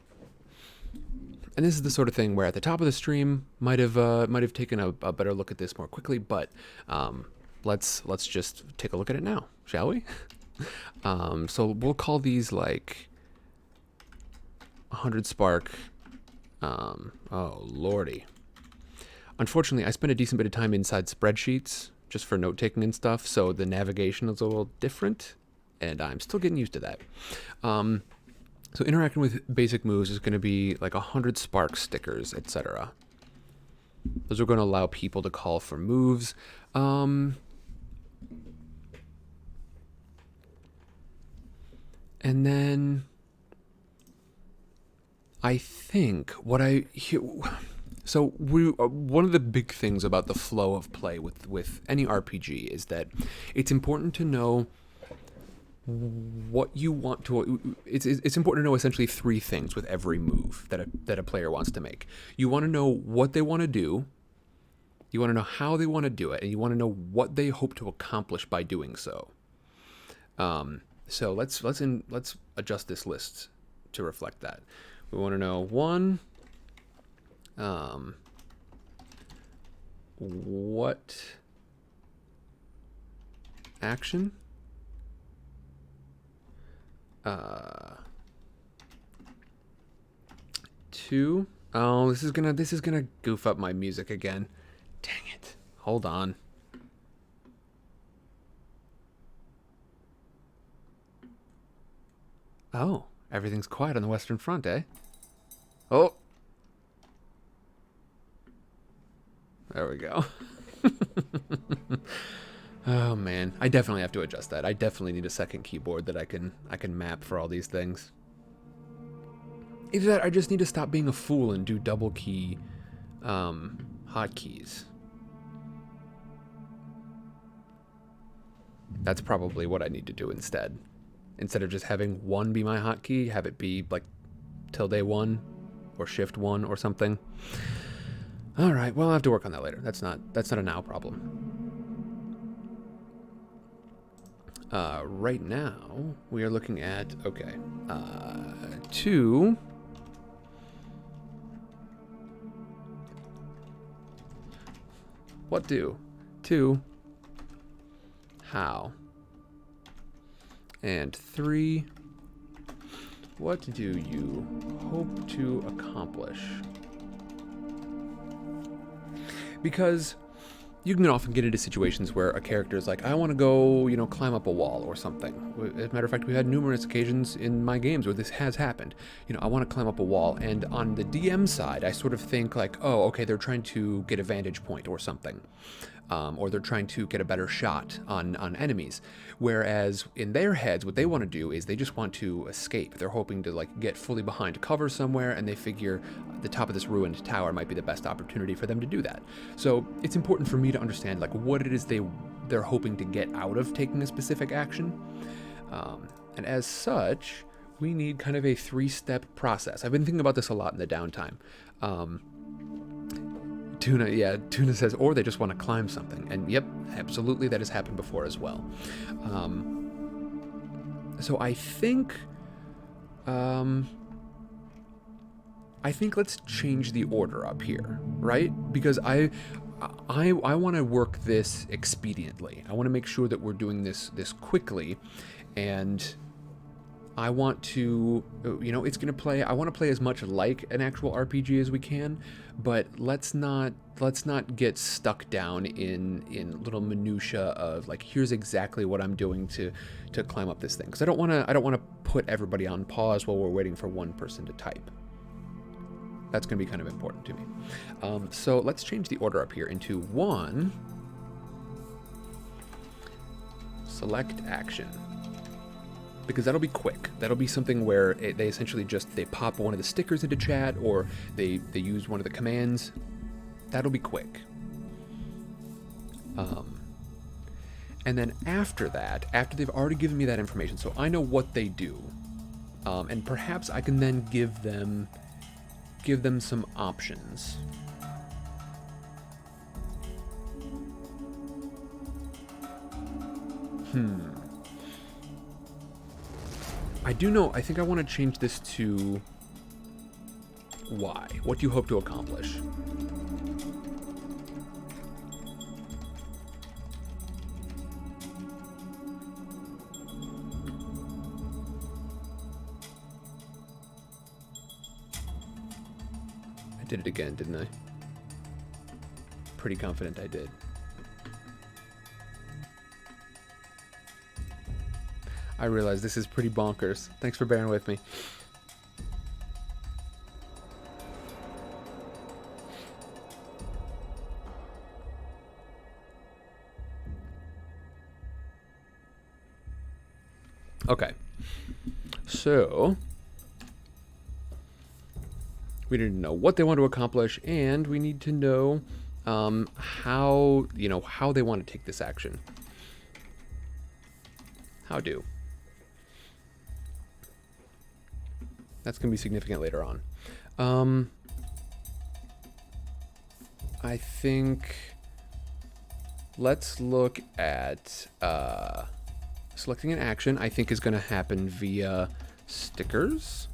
And this is the sort of thing where at the top of the stream might have taken a better look at this more quickly, but let's just take a look at it now, shall we? So we'll call these like 100 spark. Oh lordy. Unfortunately, I spent a decent bit of time inside spreadsheets just for note taking and stuff, so the navigation is a little different, and I'm still getting used to that. So interacting with basic moves is going to be like 100 spark stickers, etc. Those are going to allow people to call for moves. And then I think what so one of the big things about the flow of play with any RPG is that it's important to know what you want to. It's important to know essentially three things with every move that a player wants to make. You want to know what they want to do. You want to know how they want to do it, and you want to know what they hope to accomplish by doing so. So let's adjust this list to reflect that. We want to know one, what action, two. Oh, this is gonna goof up my music again. Dang it! Hold on. Oh, everything's quiet on the Western Front, eh? Oh. There we go. Oh man, I definitely have to adjust that. I definitely need a second keyboard that I can map for all these things. Either that, I just need to stop being a fool and do double key hotkeys. That's probably what I need to do instead. Instead of just having one be my hotkey, have it be like tilde1 or shift1 or something. All right, well, I'll have to work on that later. That's not a now problem. Right now, we are looking at, okay, 2. What do? 2. How? And 3. What do you hope to accomplish? Because you can often get into situations where a character is like, I want to go, climb up a wall or something. As a matter of fact, we've had numerous occasions in my games where this has happened. I want to climb up a wall, and on the DM side, I sort of think like, oh, okay, they're trying to get a vantage point or something. Or they're trying to get a better shot on enemies. Whereas in their heads, what they want to do is they just want to escape. They're hoping to get fully behind cover somewhere, and they figure the top of this ruined tower might be the best opportunity for them to do that. So it's important for me to understand what it is they're hoping to get out of taking a specific action. And as such, we need kind of a 3-step process. I've been thinking about this a lot in the downtime. Tuna says, or they just want to climb something. And yep, absolutely, that has happened before as well. So I think let's change the order up here, right? Because I want to work this expediently. I want to make sure that we're doing this quickly, and I want to, you know, it's going to play, I want to play as much like an actual RPG as we can, but let's not get stuck down in little minutia of like, here's exactly what I'm doing to climb up this thing. Because I don't want to put everybody on pause while we're waiting for one person to type. That's going to be kind of important to me. So let's change the order up here into 1. Select action. Because that'll be quick. That'll be something where they essentially just, they pop one of the stickers into chat, or they use one of the commands. That'll be quick. And then after that, after they've already given me that information, so I know what they do, and perhaps I can then give them some options. I do know, I think I want to change this to Y. What do you hope to accomplish? I did it again, didn't I? Pretty confident I did. I realize this is pretty bonkers. Thanks for bearing with me. Okay. So we need to know what they want to accomplish, and we need to know how they want to take this action. How do? That's going to be significant later on. I think let's look at selecting an action. I think is going to happen via stickers.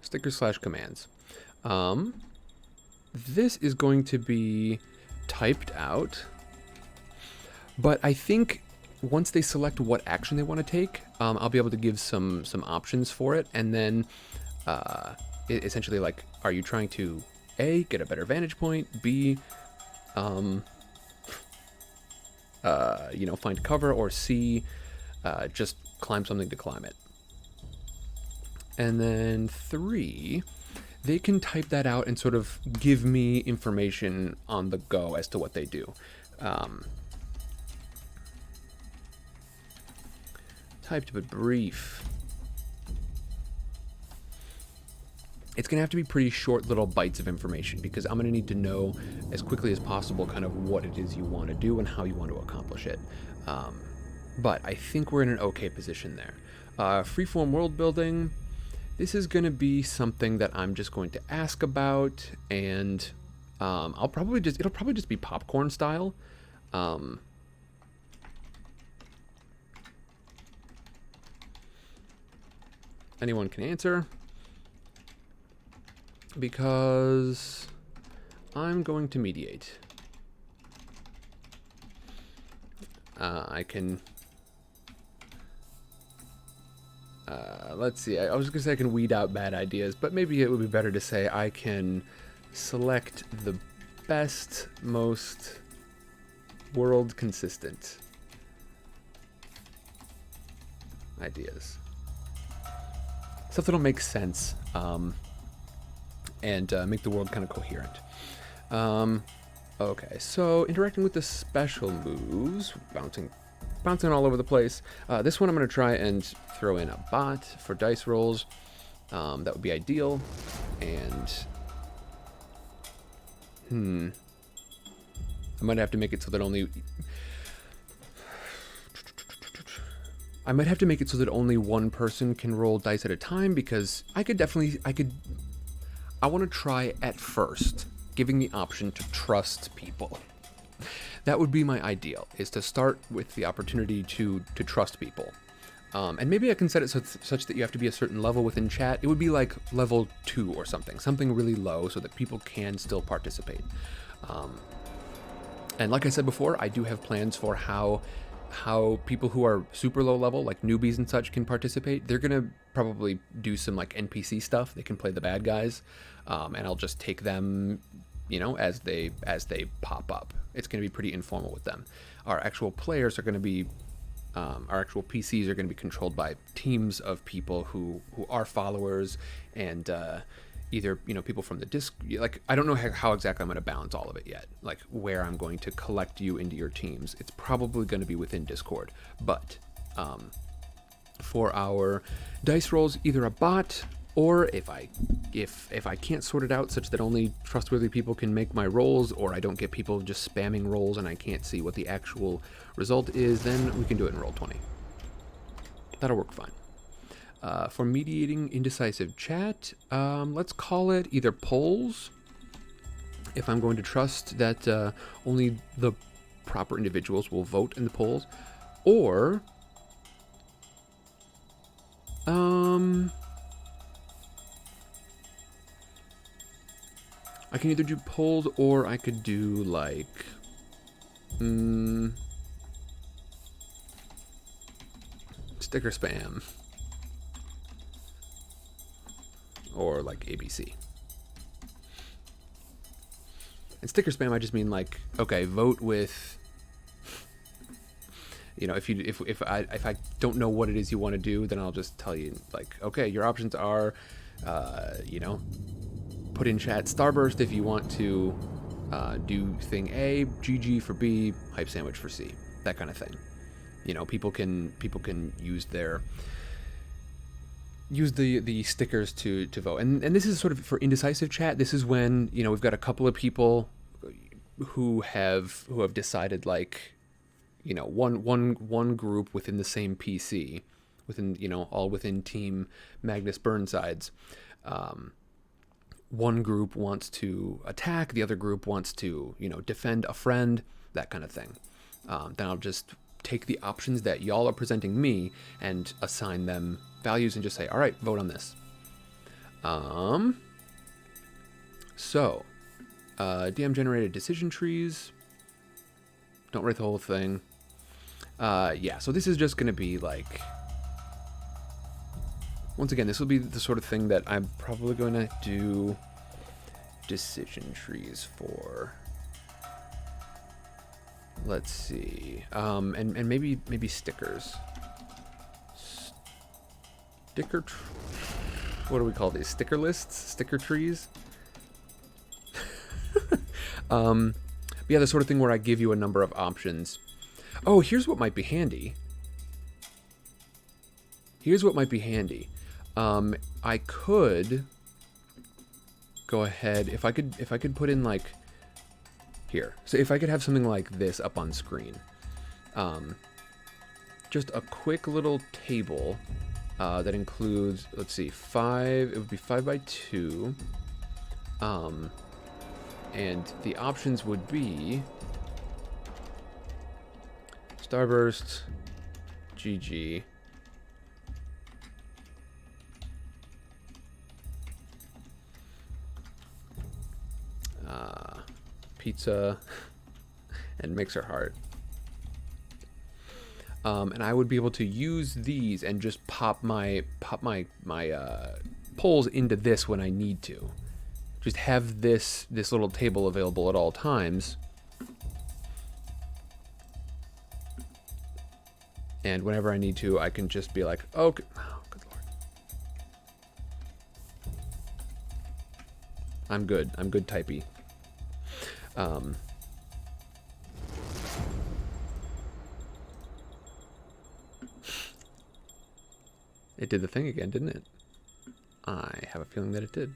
Stickers/commands. This is going to be typed out, but I think once they select what action they want to take, I'll be able to give some options for it, and then essentially, like, are you trying to A, get a better vantage point, B, find cover, or C, just climb something to climb it. And then 3, they can type that out and sort of give me information on the go as to what they do. Typed but brief. It's going to have to be pretty short little bites of information, because I'm going to need to know as quickly as possible kind of what it is you want to do and how you want to accomplish it. But I think we're in an okay position there. Freeform Worldbuilding. This is going to be something that I'm just going to ask about, and it'll probably just be popcorn style. Anyone can answer, because I'm going to mediate. I can... let's see, I was going to say I can weed out bad ideas, but maybe it would be better to say I can select the best, most world consistent ideas. Stuff that'll make sense, and make the world kind of coherent. Okay, so interacting with the special moves, bouncing all over the place. This one I'm going to try and throw in a bot for dice rolls. That would be ideal. And I might have to make it so that only... I might have to make it so that only one person can roll dice at a time, because I want to try at first giving the option to trust people. That would be my ideal, is to start with the opportunity to trust people. And maybe I can set it such that you have to be a certain level within chat. It would be like level 2 or something really low, so that people can still participate. And like I said before, I do have plans for how people who are super low level, like newbies and such, can participate. They're gonna probably do some like NPC stuff. They can play the bad guys, and I'll just take them, you know, as they pop up. It's gonna be pretty informal with them. Our actual players are gonna be, our actual PCs are gonna be controlled by teams of people who are followers and either, you know, people from the disc. Like, I don't know how exactly I'm going to balance all of it yet, like where I'm going to collect you into your teams. It's probably going to be within Discord, but for our dice rolls, either a bot, or if I can't sort it out such that only trustworthy people can make my rolls, or I don't get people just spamming rolls and I can't see what the actual result is, then we can do it in Roll20. That'll work fine. For mediating indecisive chat, let's call it either polls, if I'm going to trust that only the proper individuals will vote in the polls, or I can either do polls or I could do like sticker spam. Or like ABC. And sticker spam, I just mean like, okay, vote with, you know, if I don't know what it is you want to do, then I'll just tell you like, okay, your options are, you know, put in chat Starburst if you want to do thing A, GG for B, hype sandwich for C, that kind of thing. You know, people can use the stickers to vote. And this is sort of for indecisive chat. This is when, you know, we've got a couple of people who have decided, like, you know, one group within the same PC, within, you know, all within Team Magnus Burnsides. One group wants to attack, the other group wants to, you know, defend a friend, that kind of thing. Then I'll just take the options that y'all are presenting me and assign them values and just say, all right, vote on this. So DM generated decision trees. Don't write the whole thing. Yeah, so this is just going to be like, once again, this will be the sort of thing that I'm probably going to do decision trees for. Let's see. And maybe stickers. What do we call these? Sticker lists? Sticker trees? Yeah, the sort of thing where I give you a number of options. Oh, here's what might be handy. I could go ahead, if I could put in like here. So if I could have something like this up on screen. Just a quick little table that includes, let's see, it would be 5 by 2. And the options would be Starburst, GG, pizza, and Mixer Heart. And I would be able to use these and just pop my polls into this when I need to. Just have this little table available at all times. And whenever I need to, I can just be like, okay. Oh, good lord. I'm good typey. It did the thing again, didn't it? I have a feeling that it did.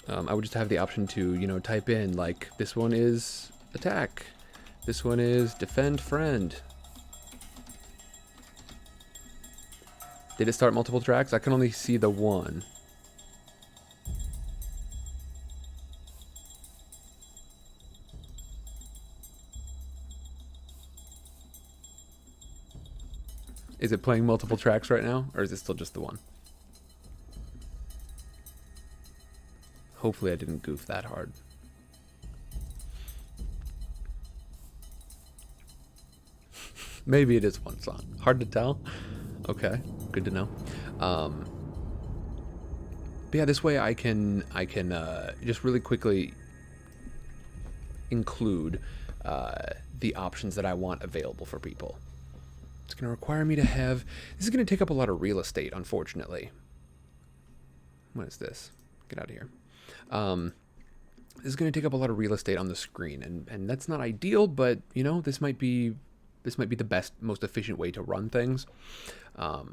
I would just have the option to, you know, type in, like, this one is attack. This one is defend friend. Did it start multiple tracks? I can only see the one. Is it playing multiple tracks right now, or is it still just the one? Hopefully I didn't goof that hard. Maybe it is one song. Hard to tell. Okay, good to know. But yeah, this way I can just really quickly include the options that I want available for people. It's going to require me to have... This is going to take up a lot of real estate, unfortunately. What is this? Get out of here. This is going to take up a lot of real estate on the screen, and that's not ideal, but, you know, this might be the best, most efficient way to run things. But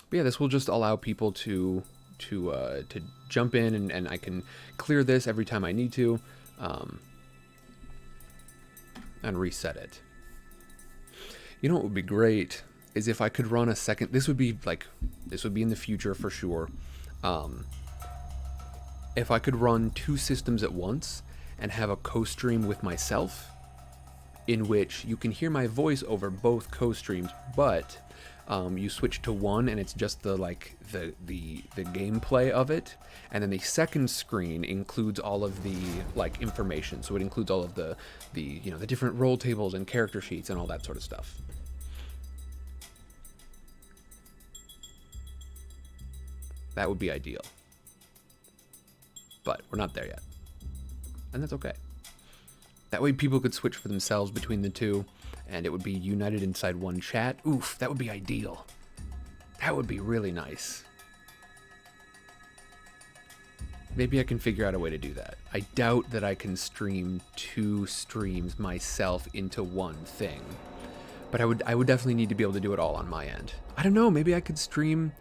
yeah, this will just allow people to jump in, and I can clear this every time I need to, and reset it. You know what would be great is if I could run a second. This would be in the future for sure. If I could run 2 systems at once and have a co-stream with myself, in which you can hear my voice over both co-streams, but you switch to one and it's just the gameplay of it, and then the second screen includes all of the information. So it includes all of the different roll tables and character sheets and all that sort of stuff. That would be ideal. But we're not there yet. And that's okay. That way people could switch for themselves between the two, and it would be united inside one chat. Oof, that would be ideal. That would be really nice. Maybe I can figure out a way to do that. I doubt that I can stream 2 streams myself into one thing. But I would definitely need to be able to do it all on my end. I don't know, maybe I could stream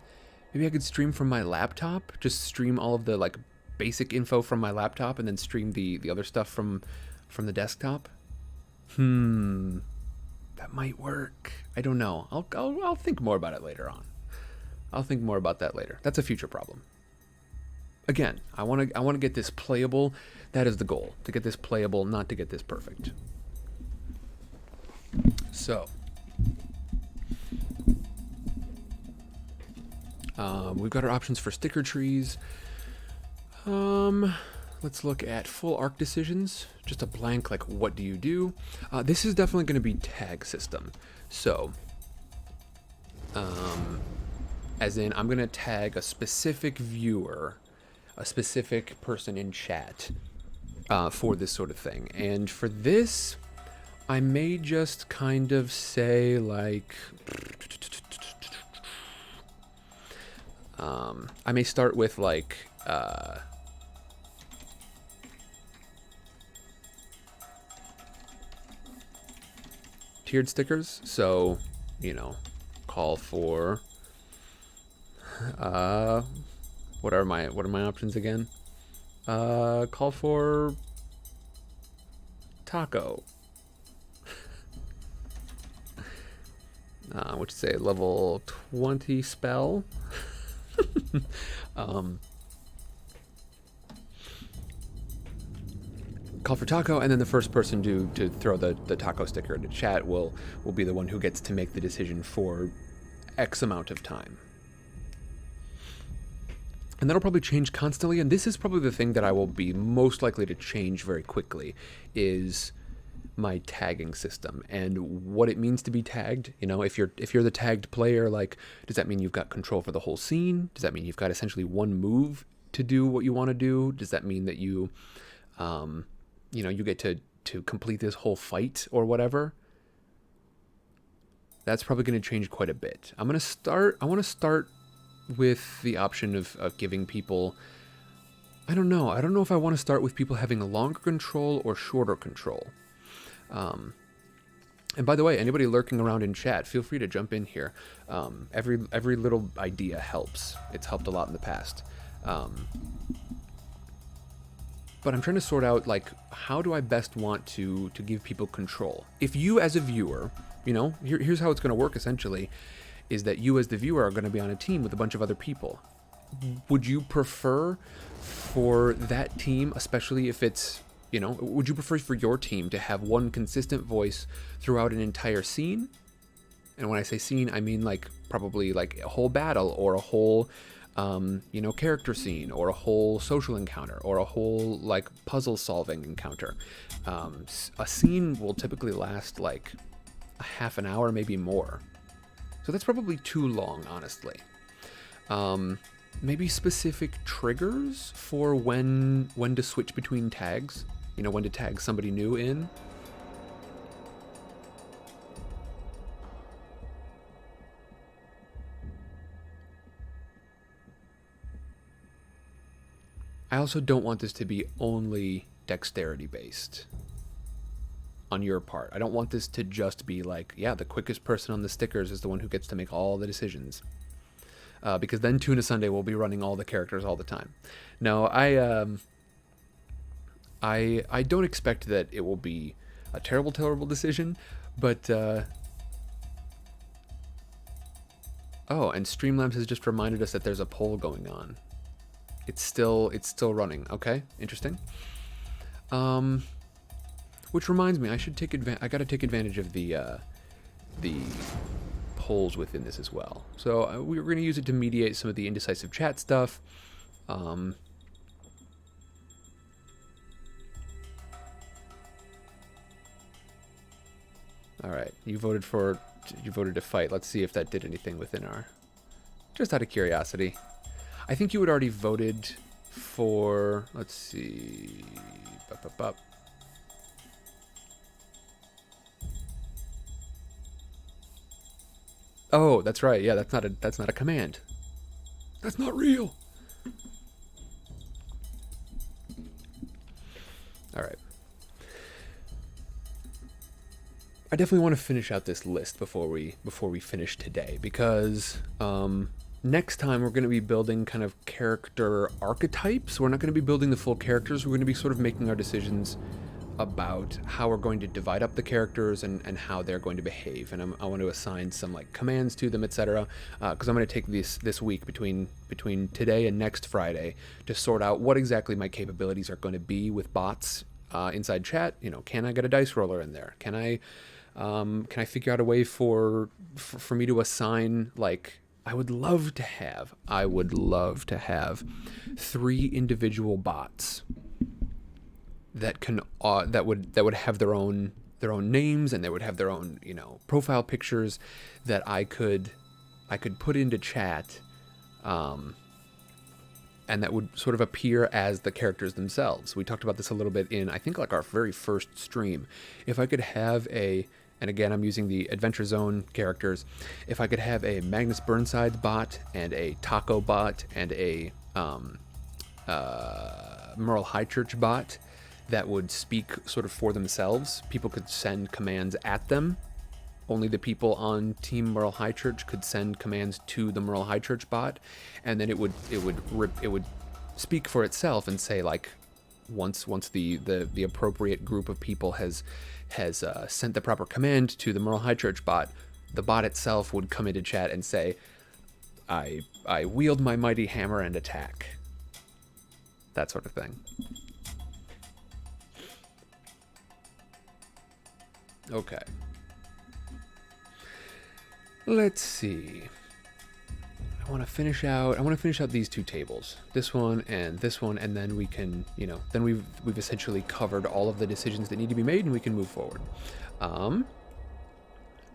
from my laptop, just stream all of the basic info from my laptop and then stream the other stuff from the desktop. That might work. I don't know. I'll think more about it later on. I'll think more about that later. That's a future problem. Again, I want to get this playable. That is the goal, to get this playable, not to get this perfect. So, we've got our options for sticker trees. Let's look at full arc decisions. Just a blank, what do you do? This is definitely going to be tag system. So, as in, I'm going to tag a specific viewer, a specific person in chat, for this sort of thing. And for this, I may just kind of say, I may start with, tiered stickers. So, call for what are my options again? Call for taco. Which say level 20 spell. Call for taco, and then the first person to throw the taco sticker into chat will be the one who gets to make the decision for X amount of time. And that'll probably change constantly, and this is probably the thing that I will be most likely to change very quickly, is my tagging system and what it means to be tagged. If you're the tagged player, does that mean you've got control for the whole scene? Does that mean you've got essentially one move to do what you want to do? Does that mean that you you get to complete this whole fight or whatever? That's probably going to change quite a bit. I want to start with the option of giving people, I don't know if I want to start with people having a longer control or shorter control. And by the way, anybody lurking around in chat, feel free to jump in here. Every little idea helps. It's helped a lot in the past. But I'm trying to sort out, how do I best want to give people control? If you as a viewer, here's how it's going to work essentially, is that you as the viewer are going to be on a team with a bunch of other people. Would you prefer for that team, especially if it's You know, would you prefer for your team to have one consistent voice throughout an entire scene? And when I say scene, I mean like probably like a whole battle or a whole, you know, character scene or a whole social encounter or a whole like puzzle solving encounter. A scene will typically last like a half an hour, maybe more. So that's probably too long, honestly. Maybe specific triggers for when to switch between tags. You know, when to tag somebody new in. I also don't want this to be only dexterity based on your part. I don't want this to just be like, yeah, the quickest person on the stickers is the one who gets to make all the decisions. Because then Tuna Sunday will be running all the characters all the time. No, I don't expect that it will be a terrible decision, but oh, and Streamlabs has just reminded us that there's a poll going on. It's still running. Okay, interesting. Which reminds me, I should take I gotta take advantage of the polls within this as well. So we're gonna use it to mediate some of the indecisive chat stuff. All right, you voted to fight. Let's see if that did anything within our. Just out of curiosity. I think you had already voted for, let's see, oh, that's right. Yeah, that's not a command. That's not real. All right. I definitely want to finish out this list before we finish today, because next time we're going to be building kind of character archetypes. We're not going to be building the full characters. We're going to be sort of making our decisions about how we're going to divide up the characters and how they're going to behave. And I want to assign some like commands to them, etc. Because I'm going to take this week between today and next Friday to sort out what exactly my capabilities are going to be with bots inside chat. You know, can I get a dice roller in there? Can I figure out a way for me to assign, like, I would love to have 3 individual bots that can that would have their own names, and they would have their own, you know, profile pictures that I could put into chat, and that would sort of appear as the characters themselves. We talked about this a little bit in, I think, like our very first stream. If I could have and again, I'm using the Adventure Zone characters. If I could have a Magnus Burnside bot and a Taco bot and a Merle Highchurch bot that would speak sort of for themselves, people could send commands at them. Only the people on Team Merle Highchurch could send commands to the Merle Highchurch bot, and then it would speak for itself and say, like, once the appropriate group of people has sent the proper command to the Merle Highchurch bot, the bot itself would come into chat and say, I wield my mighty hammer and attack. That sort of thing. Okay. Let's see. I want to finish out these 2 tables, this one, and then we can, you know, then we've essentially covered all of the decisions that need to be made, and we can move forward.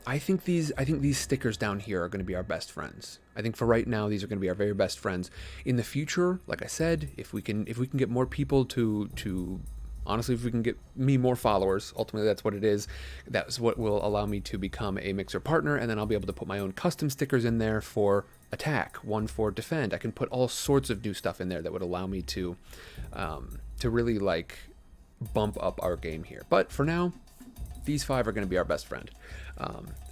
I think these stickers down here are going to be our best friends. I think for right now, these are going to be our very best friends. In the future, like I said, if we can get more people to honestly, if we can get me more followers, ultimately that's what it is. That's what will allow me to become a mixer partner, and then I'll be able to put my own custom stickers in there for attack, one for defend. I can put all sorts of new stuff in there that would allow me to really, like, bump up our game here. But for now, these 5 are going to be our best friend.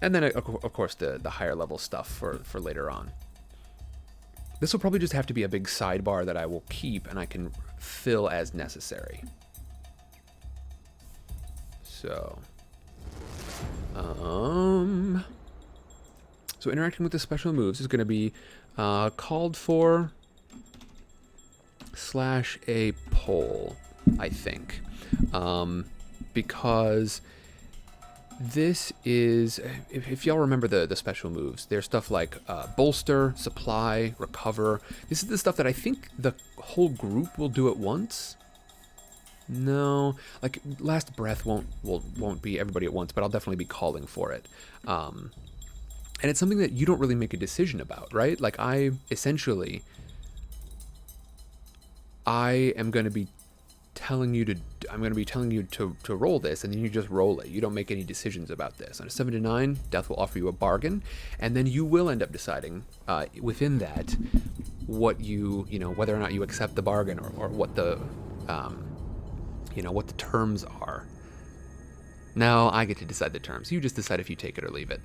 And then, of course, the higher level stuff for later on. This will probably just have to be a big sidebar that I will keep and I can fill as necessary. So, so interacting with the special moves is going to be called for / a poll. I think, because this is, if y'all remember the special moves, there's stuff like bolster, supply, recover. This is the stuff that I think the whole group will do at once. No, like last breath won't be everybody at once, but I'll definitely be calling for it. And it's something that you don't really make a decision about, right? Like I'm going to be telling you to roll this, and then you just roll it. You don't make any decisions about this. On a 7 to 9, death will offer you a bargain, and then you will end up deciding within that what you know, whether or not you accept the bargain, or what the what the terms are. Now I get to decide the terms. You just decide if you take it or leave it.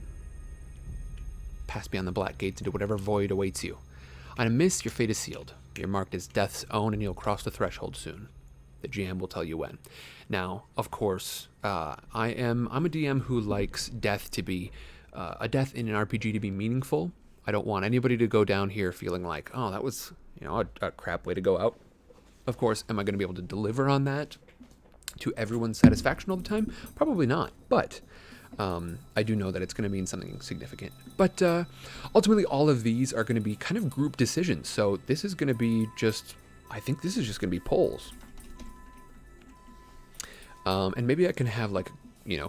Pass beyond the black gates into whatever void awaits you. On a miss, your fate is sealed. You're marked as death's own, and you'll cross the threshold soon. The GM will tell you when. Now, of course, I'm a DM who likes death to be a death in an RPG to be meaningful. I don't want anybody to go down here feeling like, oh, that was a crap way to go out. Of course, am I going to be able to deliver on that to everyone's satisfaction all the time? Probably not, but I do know that it's going to mean something significant. But ultimately, all of these are going to be kind of group decisions. So this is going to be I think this is just going to be polls. And maybe I can have like,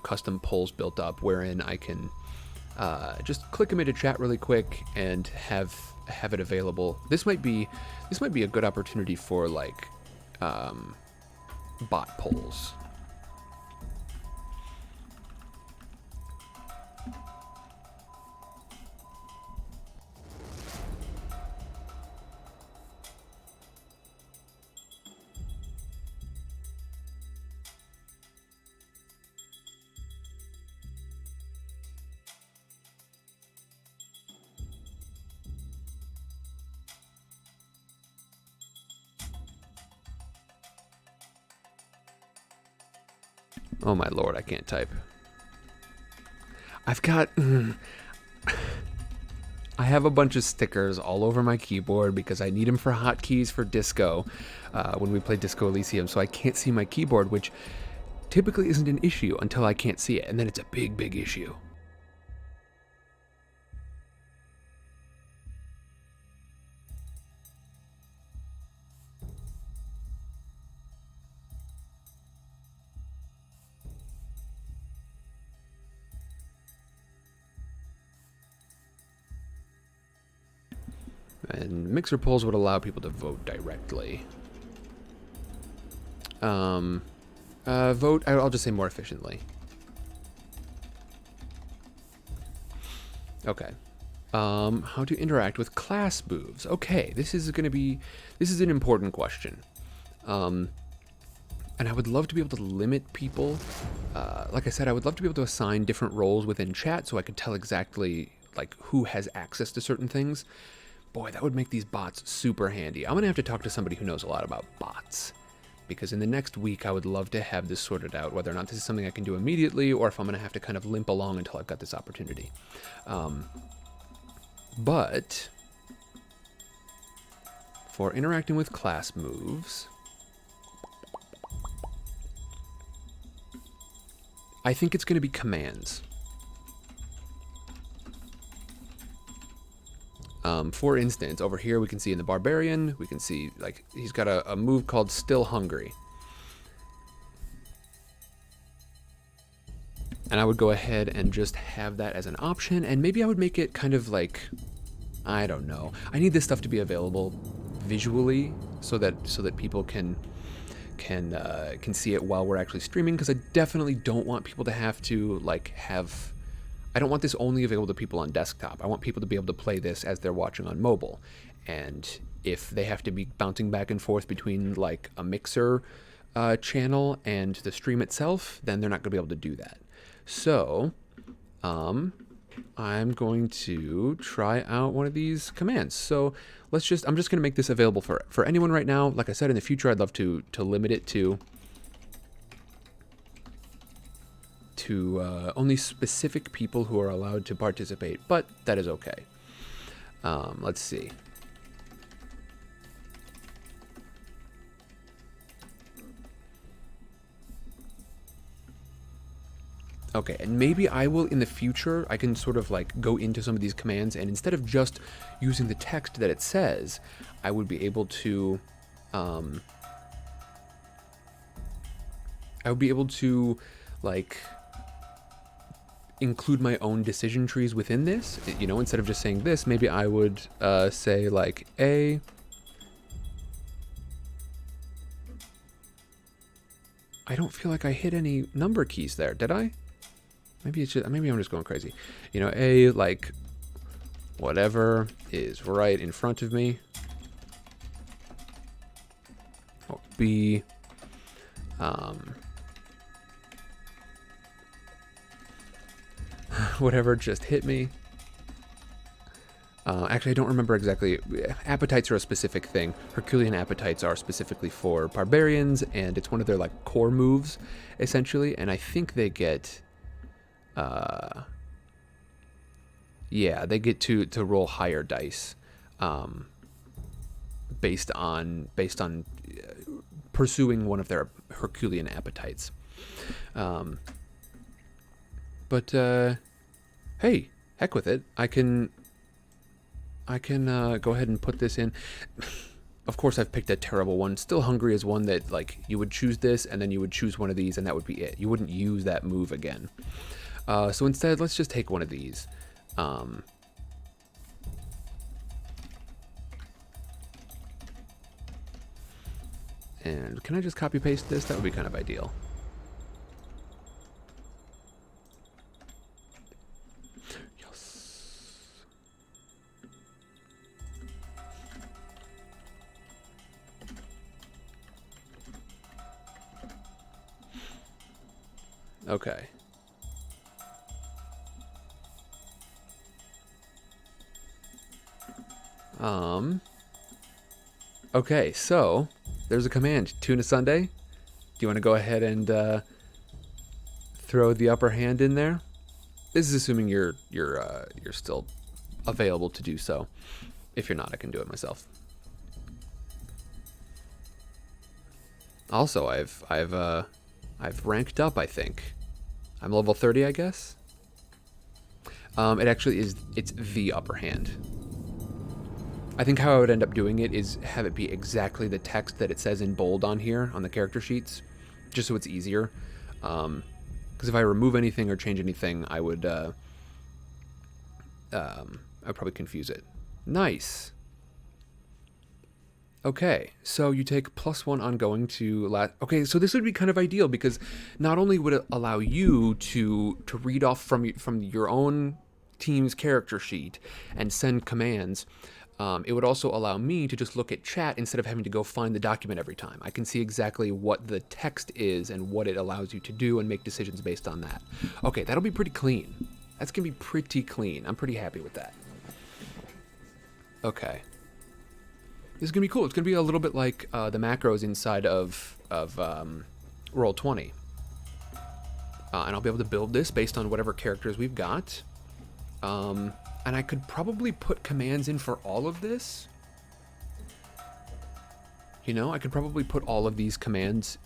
custom polls built up wherein I can just click them into chat really quick and have it available. This might be a good opportunity for like bot polls. Oh my lord, I can't type. I've got... I have a bunch of stickers all over my keyboard because I need them for hotkeys for Disco when we play Disco Elysium, so I can't see my keyboard, which typically isn't an issue until I can't see it, and then it's a big, big issue. And mixer polls would allow people to vote directly. Vote, I'll just say more efficiently. Okay. How to interact with class moves. Okay, this is an important question. And I would love to be able to limit people. Like I said, I would love to be able to assign different roles within chat so I could tell exactly like who has access to certain things. Boy, that would make these bots super handy. I'm going to have to talk to somebody who knows a lot about bots, because in the next week I would love to have this sorted out, whether or not this is something I can do immediately or if I'm going to have to kind of limp along until I've got this opportunity. But for interacting with class moves, I think it's going to be commands. For instance, over here we can see in the Barbarian, we can see like he's got a move called Still Hungry. And I would go ahead and just have that as an option, and maybe I would make it kind of like, I don't know. I need this stuff to be available visually so that people can see it while we're actually streaming, because I definitely don't want people to have to like I don't want this only available to people on desktop. I want people to be able to play this as they're watching on mobile. And if they have to be bouncing back and forth between like a mixer channel and the stream itself, then they're not going to be able to do that. So I'm going to try out one of these commands. So I'm just going to make this available for anyone right now. Like I said, in the future, I'd love to limit it to only specific people who are allowed to participate, but that is okay. Let's see. Okay, and maybe I will in the future, I can sort of like go into some of these commands, and instead of just using the text that it says, I would be able to, like include my own decision trees within this. You know, instead of just saying this, maybe I would say like A. I don't feel like I hit any number keys there, did I? Maybe it's just, maybe I'm just going crazy. You know, A, like whatever is right in front of me. Oh, B, whatever just hit me. Actually, I don't remember exactly. Appetites are a specific thing. Herculean appetites are specifically for barbarians, and it's one of their like core moves, essentially. And I think they get, yeah, they get to roll higher dice, based on pursuing one of their Herculean appetites. But hey, heck with it. I can go ahead and put this in. Of course, I've picked a terrible one. Still Hungry is one that, like, you would choose this, and then you would choose one of these, and that would be it. You wouldn't use that move again. So instead, let's just take one of these. And can I just copy-paste this? That would be kind of ideal. Okay. Okay, so there's a command, Tuna Sunday. Do you want to go ahead and throw the upper hand in there? This is assuming you're still available to do so. If you're not, I can do it myself. Also, I've ranked up, I think. I'm level 30, I guess. It actually is, it's the upper hand. I think how I would end up doing it is have it be exactly the text that it says in bold on here, on the character sheets, just so it's easier. Because if I remove anything or change anything, I would I'd probably confuse it. Nice. Okay, so you take +1 ongoing to okay, so this would be kind of ideal because not only would it allow you to read off from your own team's character sheet and send commands, it would also allow me to just look at chat instead of having to go find the document every time. I can see exactly what the text is and what it allows you to do and make decisions based on that. Okay, that'll be pretty clean. That's gonna be pretty clean. I'm pretty happy with that. Okay. This is going to be cool. It's going to be a little bit like the macros inside of Roll20. And I'll be able to build this based on whatever characters we've got. And I could probably put commands in for all of this. You know, I could probably put all of these commands.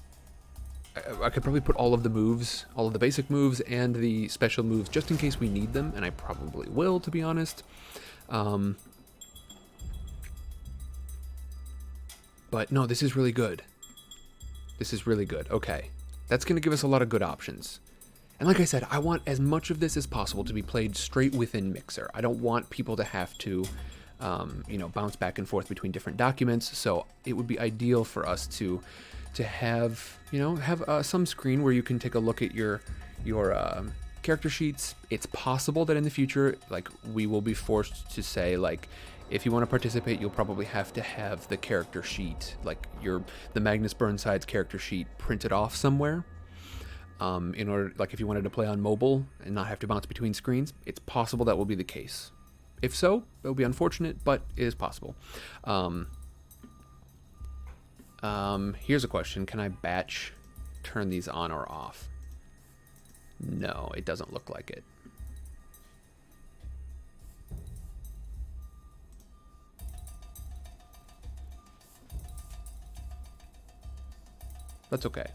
I could probably put all of the moves, all of the basic moves and the special moves just in case we need them. And I probably will, to be honest. But no, this is really good. This is really good. Okay. That's going to give us a lot of good options. And like I said, I want as much of this as possible to be played straight within Mixer. I don't want people to have to, you know, bounce back and forth between different documents. So it would be ideal for us to have, you know, have some screen where you can take a look at your character sheets. It's possible that in the future, like, we will be forced to say, like, if you want to participate, you'll probably have to have the character sheet, like the Magnus Burnside's character sheet, printed off somewhere. In order, like, if you wanted to play on mobile and not have to bounce between screens, it's possible that will be the case. If so, it'll be unfortunate, but it is possible. Here's a question: can I batch turn these on or off? No, it doesn't look like it. That's okay.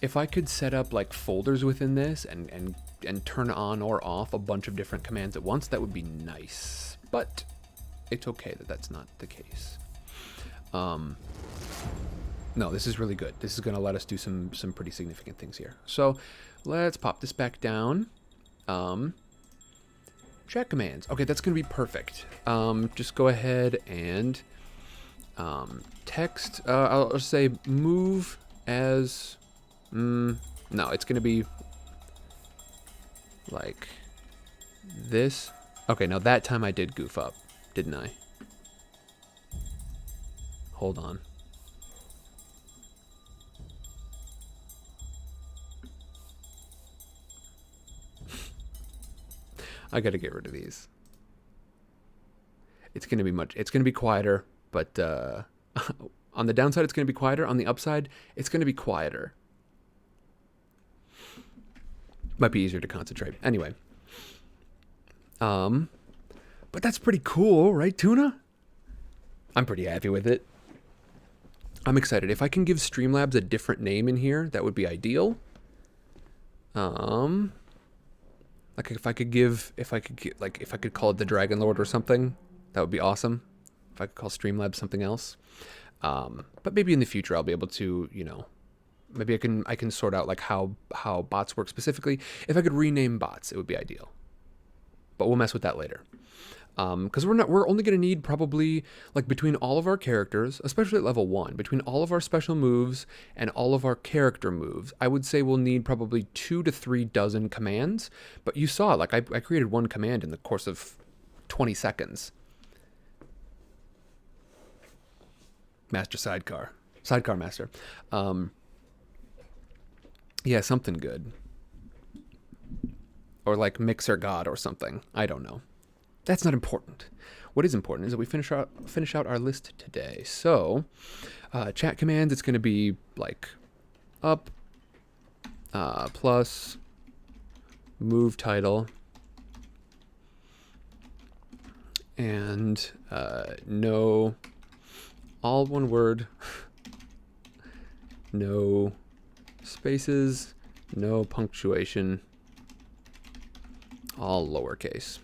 if I could set up like folders within this and turn on or off a bunch of different commands at once, that would be nice. But it's okay that that's not the case. No, this is really good. This is going to let us do some pretty significant things here. So let's pop this back down. Chat commands. Okay, that's going to be perfect. Just go ahead and text. I'll say move as... no, it's going to be like this. Okay, now that time I did goof up, didn't I? Hold on. I gotta get rid of these. It's gonna be quieter, but on the downside it's gonna be quieter. On the upside, it's gonna be quieter. Might be easier to concentrate. Anyway. But that's pretty cool, right, Tuna? I'm pretty happy with it. I'm excited. If I can give Streamlabs a different name in here, that would be ideal. Like if I could call it the Dragon Lord or something, that would be awesome. If I could call Streamlabs something else. But maybe in the future I'll be able to, you know, maybe I can sort out like how bots work specifically. If I could rename bots, it would be ideal. But we'll mess with that later. Because we're only going to need probably, like, between all of our characters, especially at level 1, between all of our special moves and all of our character moves, I would say we'll need probably 2 to 3 dozen commands. But you saw, like, I created one command in the course of 20 seconds. Master Sidecar. Sidecar Master. Yeah, something good. Or, like, Mixer God or something. I don't know. That's not important. What is important is that we finish out our list today. So, chat commands, it's going to be like up, plus, move title, and no, all one word, no spaces, no punctuation, all lowercase.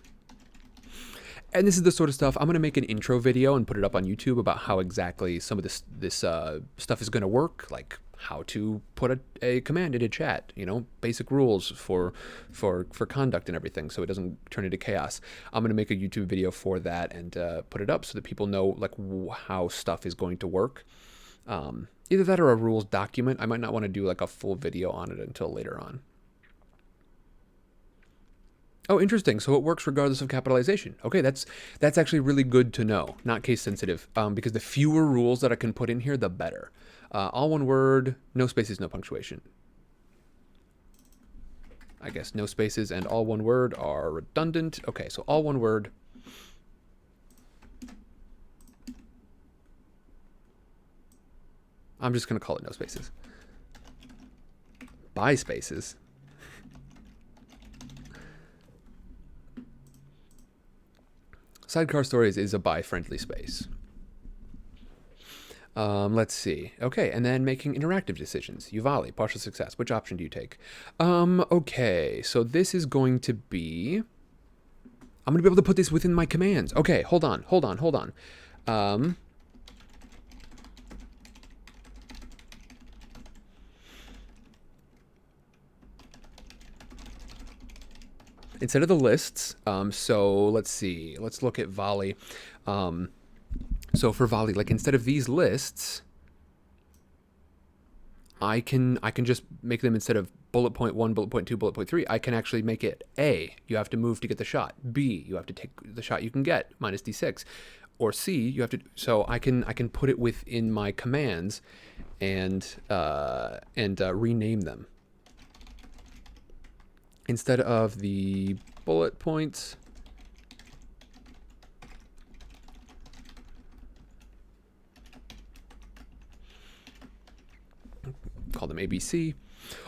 And this is the sort of stuff, I'm going to make an intro video and put it up on YouTube about how exactly some of this stuff is going to work, like how to put a command into chat, you know, basic rules for conduct and everything, so it doesn't turn into chaos. I'm going to make a YouTube video for that and put it up so that people know like how stuff is going to work. Either that or a rules document. I might not want to do like a full video on it until later on. Oh, interesting. So it works regardless of capitalization. Okay, that's actually really good to know. Not case sensitive, because the fewer rules that I can put in here, the better. All one word, no spaces, no punctuation. I guess no spaces and all one word are redundant. Okay, so all one word. I'm just going to call it no spaces. By spaces. Sidecar Stories is a bi-friendly space. Let's see. Okay, and then making interactive decisions. Yuvali, partial success. Which option do you take? Okay, so this is going to be... I'm going to be able to put this within my commands. Okay, hold on. Instead of the lists, so let's see, let's look at volley. So for volley, like instead of these lists, I can just make them instead of bullet point 1, bullet point 2, bullet point 3, I can actually make it A, you have to move to get the shot. B, you have to take the shot you can get, minus D6. Or C, you have to, so I can put it within my commands and rename them. Instead of the bullet points, call them ABC,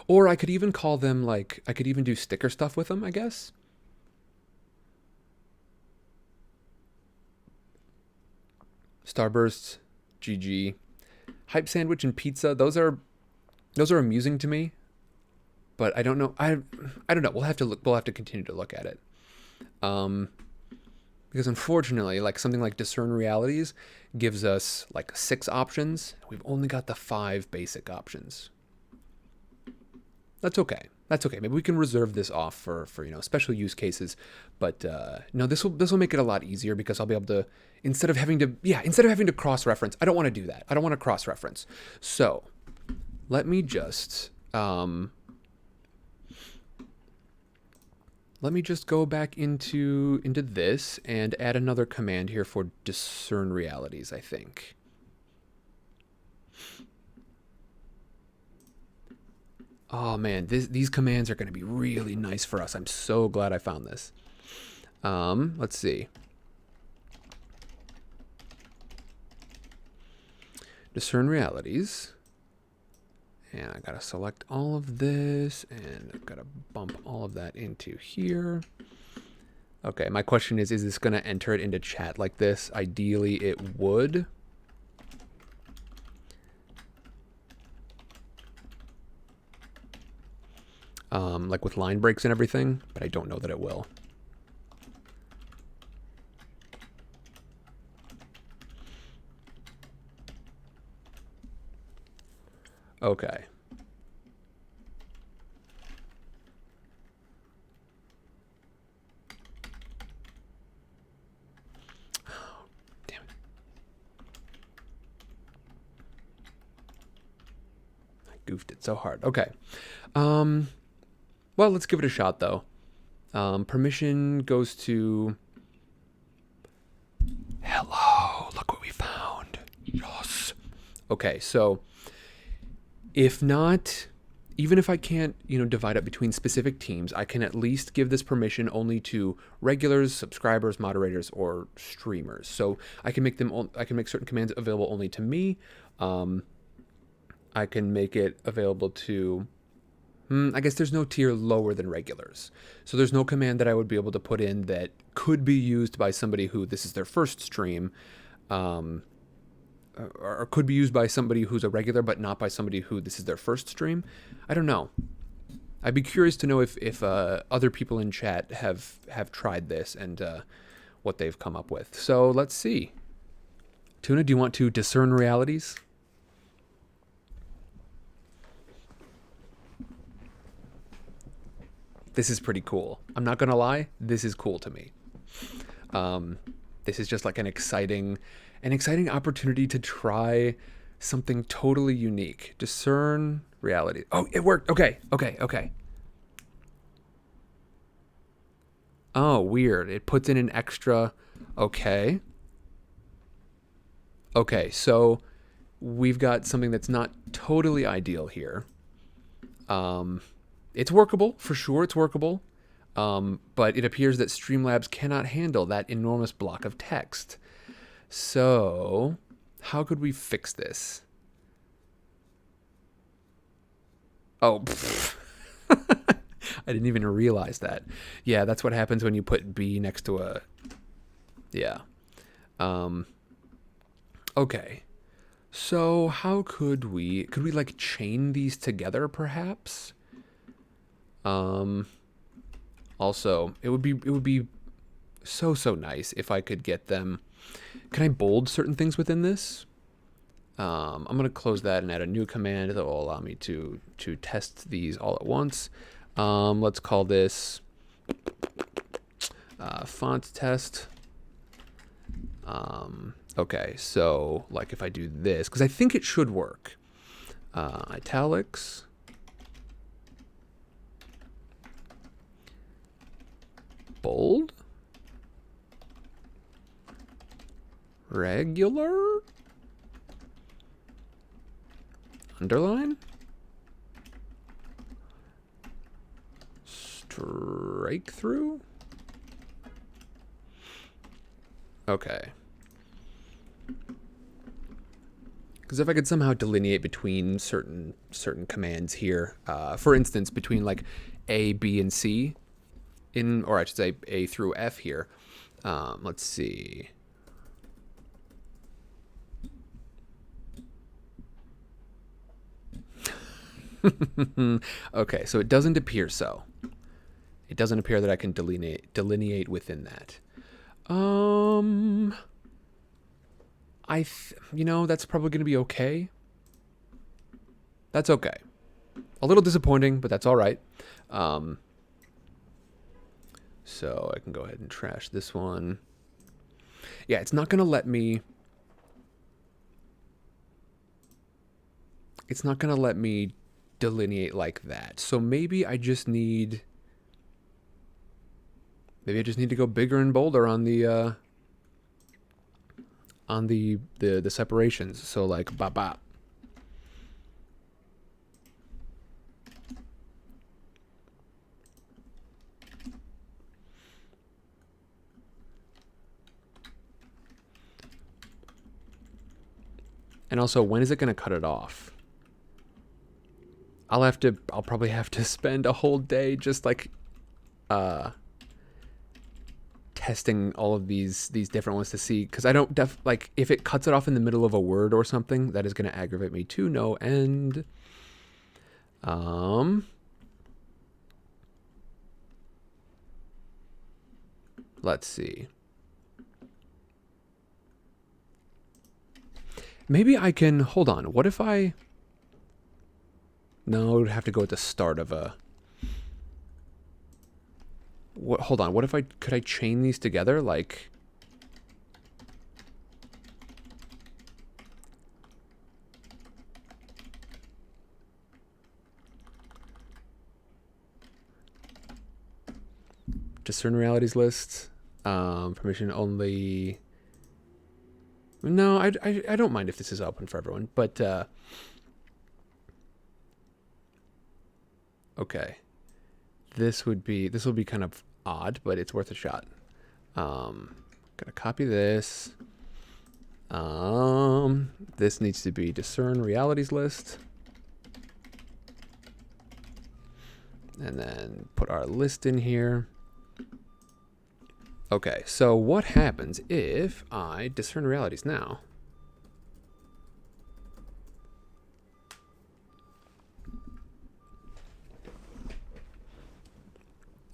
or I could even call them like, I could even do sticker stuff with them, I guess. Starbursts, GG, hype sandwich and pizza. Those are amusing to me. but I don't know. I don't know. We'll have to look. We'll have to continue to look at it. Because unfortunately, like something like Discern Realities gives us like 6 options. We've only got the 5 basic options. That's okay. That's okay. Maybe we can reserve this off for special use cases. But no, this will make it a lot easier because I'll be able to instead of having to cross reference. I don't want to do that. I don't want to cross reference. So let me just go back into this and add another command here for Discern Realities, I think. Oh man, these commands are going to be really nice for us. I'm so glad I found this. Let's see. Discern Realities. And I gotta select all of this, and I've gotta bump all of that into here. Okay, my question is this gonna enter it into chat like this? Ideally, it would. Like with line breaks and everything, but I don't know that it will. Okay. Oh, damn it. I goofed it so hard. Okay. Well, let's give it a shot, though. Permission goes to... Hello, look what we found. Yes. Okay, so... If not, even if I can't, divide up between specific teams, I can at least give this permission only to regulars, subscribers, moderators, or streamers. So I can make certain commands available only to me. I can make it available to, I guess there's no tier lower than regulars. So there's no command that I would be able to put in that could be used by somebody who this is their first stream. Or could be used by somebody who's a regular, but not by somebody who this is their first stream. I don't know. I'd be curious to know if other people in chat have tried this and what they've come up with. So let's see. Tuna, do you want to discern realities? This is pretty cool. I'm not gonna lie. This is cool to me. This is just like an exciting opportunity to try something totally unique. Discern reality. Oh, it worked. Okay. Oh, weird. It puts in an extra. Okay. Okay, so we've got something that's not totally ideal here. It's workable, for sure it's workable. But it appears that Streamlabs cannot handle that enormous block of text. So, how could we fix this? Oh, I didn't even realize that. Yeah, that's what happens when you put B next to a... Yeah. Okay. So, how could we... Could we, like, chain these together, perhaps? Also, it would be so nice if I could get them... Can I bold certain things within this? I'm going to close that and add a new command that will allow me to test these all at once. Let's call this font test. Okay, so like if I do this, because I think it should work. Italics. Bold. Regular. Underline. Strike through. Okay. Because if I could somehow delineate between certain commands here, for instance, between like A, B, and C, or I should say A through F here. Let's see. Okay, so it doesn't appear so. It doesn't appear that I can delineate within that. You know, that's probably going to be okay. That's okay. A little disappointing, but that's all right. So I can go ahead and trash this one. Yeah, it's not going to let me... It's not going to let me delineate like that. So maybe I just need... Maybe I just need to go bigger and bolder on the separations. So like ba-ba. And also, when is it going to cut it off? I'll probably have to spend a whole day just like testing all of these different ones to see, because I don't like if it cuts it off in the middle of a word or something, that is going to aggravate me to no end. Let's see. Maybe I can hold on. What if I... No, it would have to go at the start of a... What? Hold on. What if could I chain these together? Like... Discern realities list. Permission only... No, I don't mind if this is open for everyone, but... Okay. This will be kind of odd, but it's worth a shot. Gonna copy this. This needs to be discern realities list. And then put our list in here. Okay, so what happens if I discern realities now?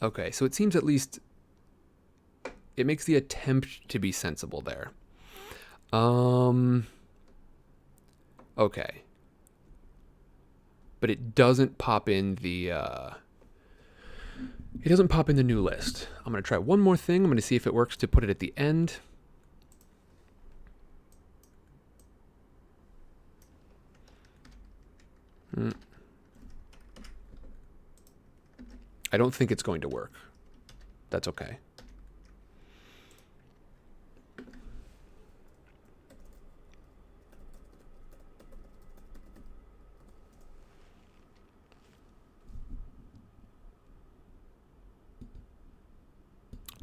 Okay, so it seems at least it makes the attempt to be sensible there. Okay. But it doesn't pop in the new list. I'm going to try one more thing. I'm going to see if it works to put it at the end. I don't think it's going to work. That's okay.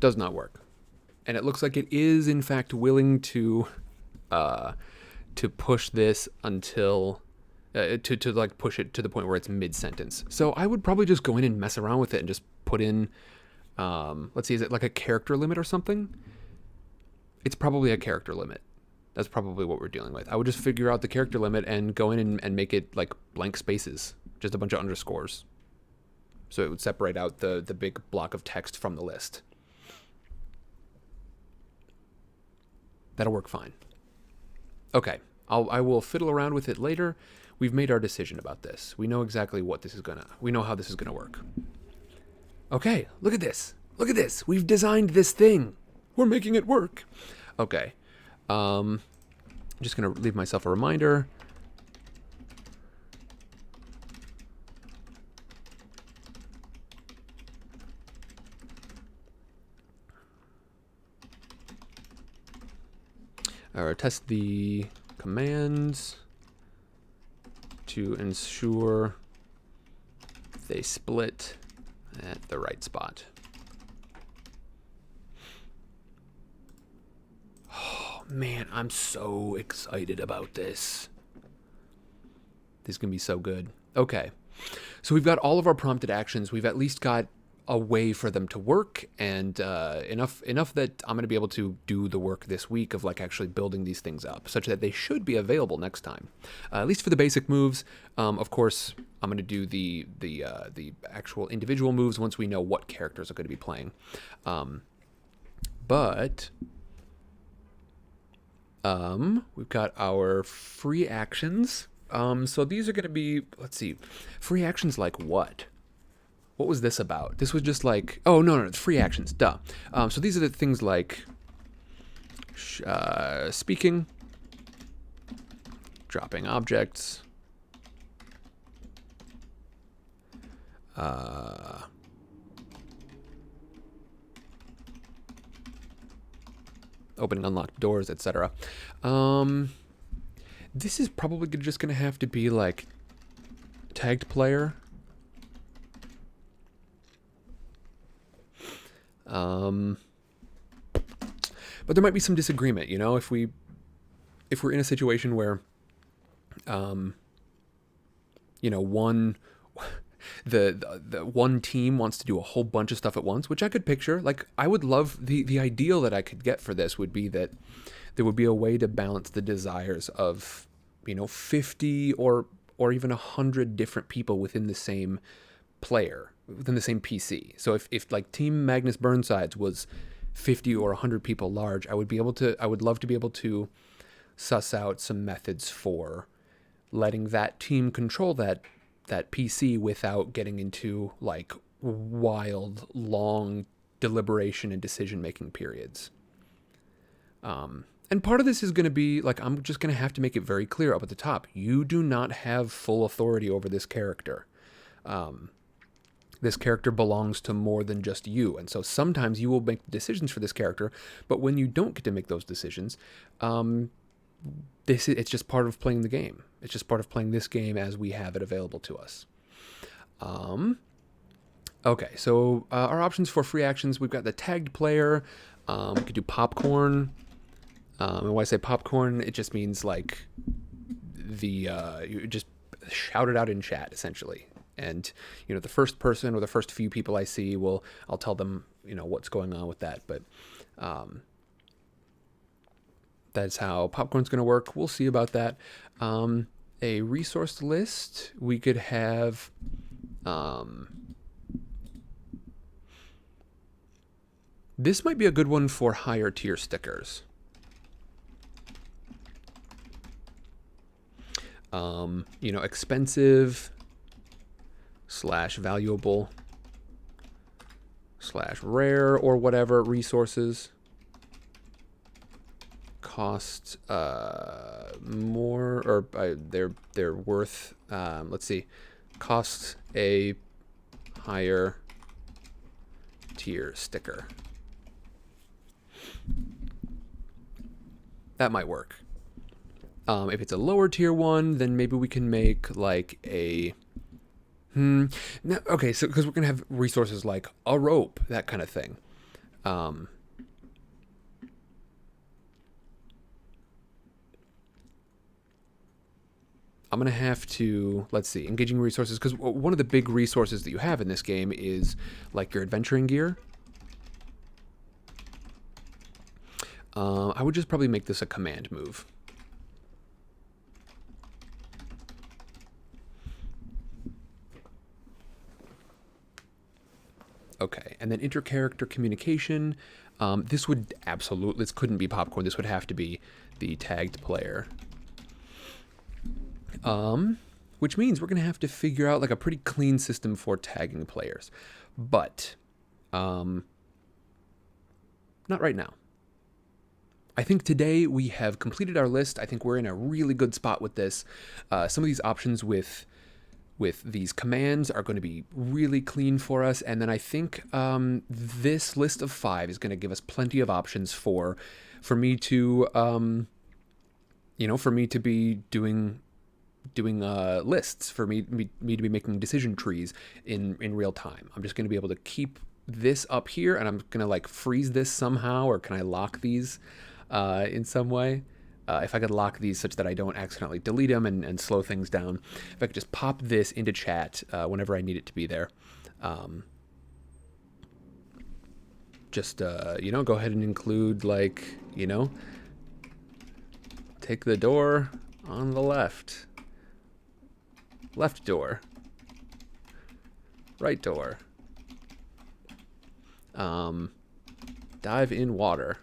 Does not work. And it looks like it is in fact willing to push this until to like push it to the point where it's mid-sentence. So I would probably just go in and mess around with it and just put in let's see, is it like a character limit or something? It's probably a character limit. That's probably what we're dealing with. I would just figure out the character limit and go in and make it like blank spaces, just a bunch of underscores. So it would separate out the big block of text from the list. That'll work fine. Okay, I will fiddle around with it later. We've made our decision about this. We know exactly what this is we know how this is gonna work. Okay, look at this. Look at this. We've designed this thing. We're making it work. Okay. I'm just gonna leave myself a reminder. Test the commands to ensure they split at the right spot. Oh man, I'm so excited about this. This is gonna be so good. Okay, so we've got all of our prompted actions. We've at least got a way for them to work, and enough that I'm going to be able to do the work this week of like actually building these things up such that they should be available next time, at least for the basic moves. Of course, I'm going to do the actual individual moves once we know what characters are going to be playing. But we've got our free actions. So these are going to be, let's see, free actions like what? What was this about? This was just like, oh, no, it's free actions, duh. So these are the things like speaking, dropping objects, opening unlocked doors, etc. This is probably just going to have to be like tagged player. But there might be some disagreement, you know, if we're in a situation where, you know, the one team wants to do a whole bunch of stuff at once, which I could picture. Like, I would love the ideal that I could get for this would be that there would be a way to balance the desires of, you know, 50 or even 100 different people within the same player, within the same PC. So if like Team Magnus Burnsides was 50 or 100 people large, I would love to be able to suss out some methods for letting that team control that PC without getting into like wild, long deliberation and decision-making periods. And part of this is going to be, like, I'm just going to have to make it very clear up at the top. You do not have full authority over this character. This character belongs to more than just you. And so sometimes you will make decisions for this character, but when you don't get to make those decisions, it's just part of playing the game. It's just part of playing this game as we have it available to us. Okay, so our options for free actions, we've got the tagged player. We could do popcorn. And when I say popcorn, it just means like you just shout it out in chat, essentially. And, you know, the first person or the first few people I see I'll tell them, you know, what's going on with that. But that's how popcorn's going to work. We'll see about that. A resource list, we could have this might be a good one for higher tier stickers. You know, expensive / valuable / rare or whatever resources cost more, or they're worth, let's see, cost a higher tier sticker. That might work. If it's a lower tier one, then maybe we can make like a no, okay, so because we're gonna have resources like a rope, that kind of thing. I'm gonna have to, let's see, engaging resources, because one of the big resources that you have in this game is like your adventuring gear. I would just probably make this a command move. Okay, and then inter-character communication. This couldn't be popcorn. This would have to be the tagged player. Which means we're going to have to figure out like a pretty clean system for tagging players. But, not right now. I think today we have completed our list. I think we're in a really good spot with this. Some of these options with these commands are going to be really clean for us. And then I think this list of 5 is going to give us plenty of options for me to, for me to be doing lists, for me to be making decision trees in real time. I'm just going to be able to keep this up here, and I'm going to like freeze this somehow, or can I lock these in some way? If I could lock these such that I don't accidentally delete them and slow things down. If I could just pop this into chat whenever I need it to be there. Go ahead and include, like, take the door on the left. Left door. Right door. Dive in water.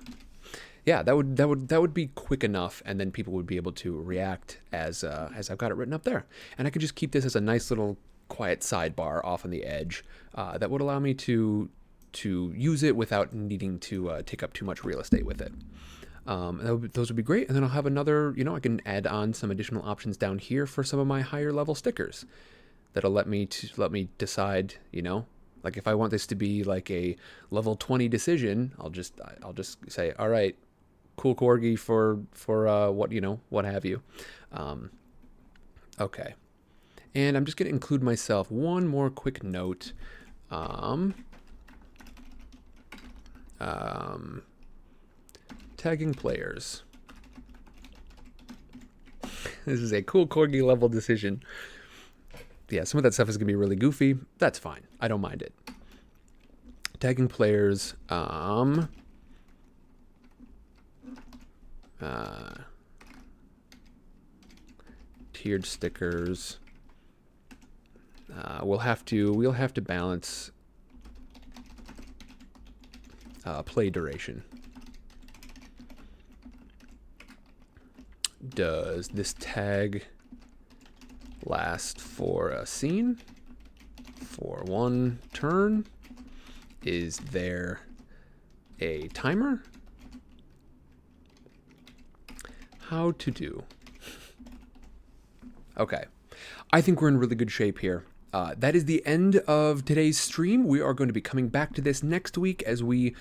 Yeah, that would be quick enough, and then people would be able to react as I've got it written up there, and I could just keep this as a nice little quiet sidebar off on the edge that would allow me to use it without needing to take up too much real estate with it. Those would be great, and then I'll have another. I can add on some additional options down here for some of my higher level stickers. That'll let me decide. Like if I want this to be like a level 20 decision, I'll just say, all right, cool corgi for what have you. Okay, and I'm just gonna include myself one more quick note. Tagging players. This is a cool corgi level decision. Yeah, some of that stuff is going to be really goofy. That's fine. I don't mind it. Tagging players. Tiered stickers. We'll have to balance play duration. Does this tag last for a scene? For one turn? Is there a timer? How to do? Okay. I think we're in really good shape here. That is the end of today's stream. We are going to be coming back to this next week as we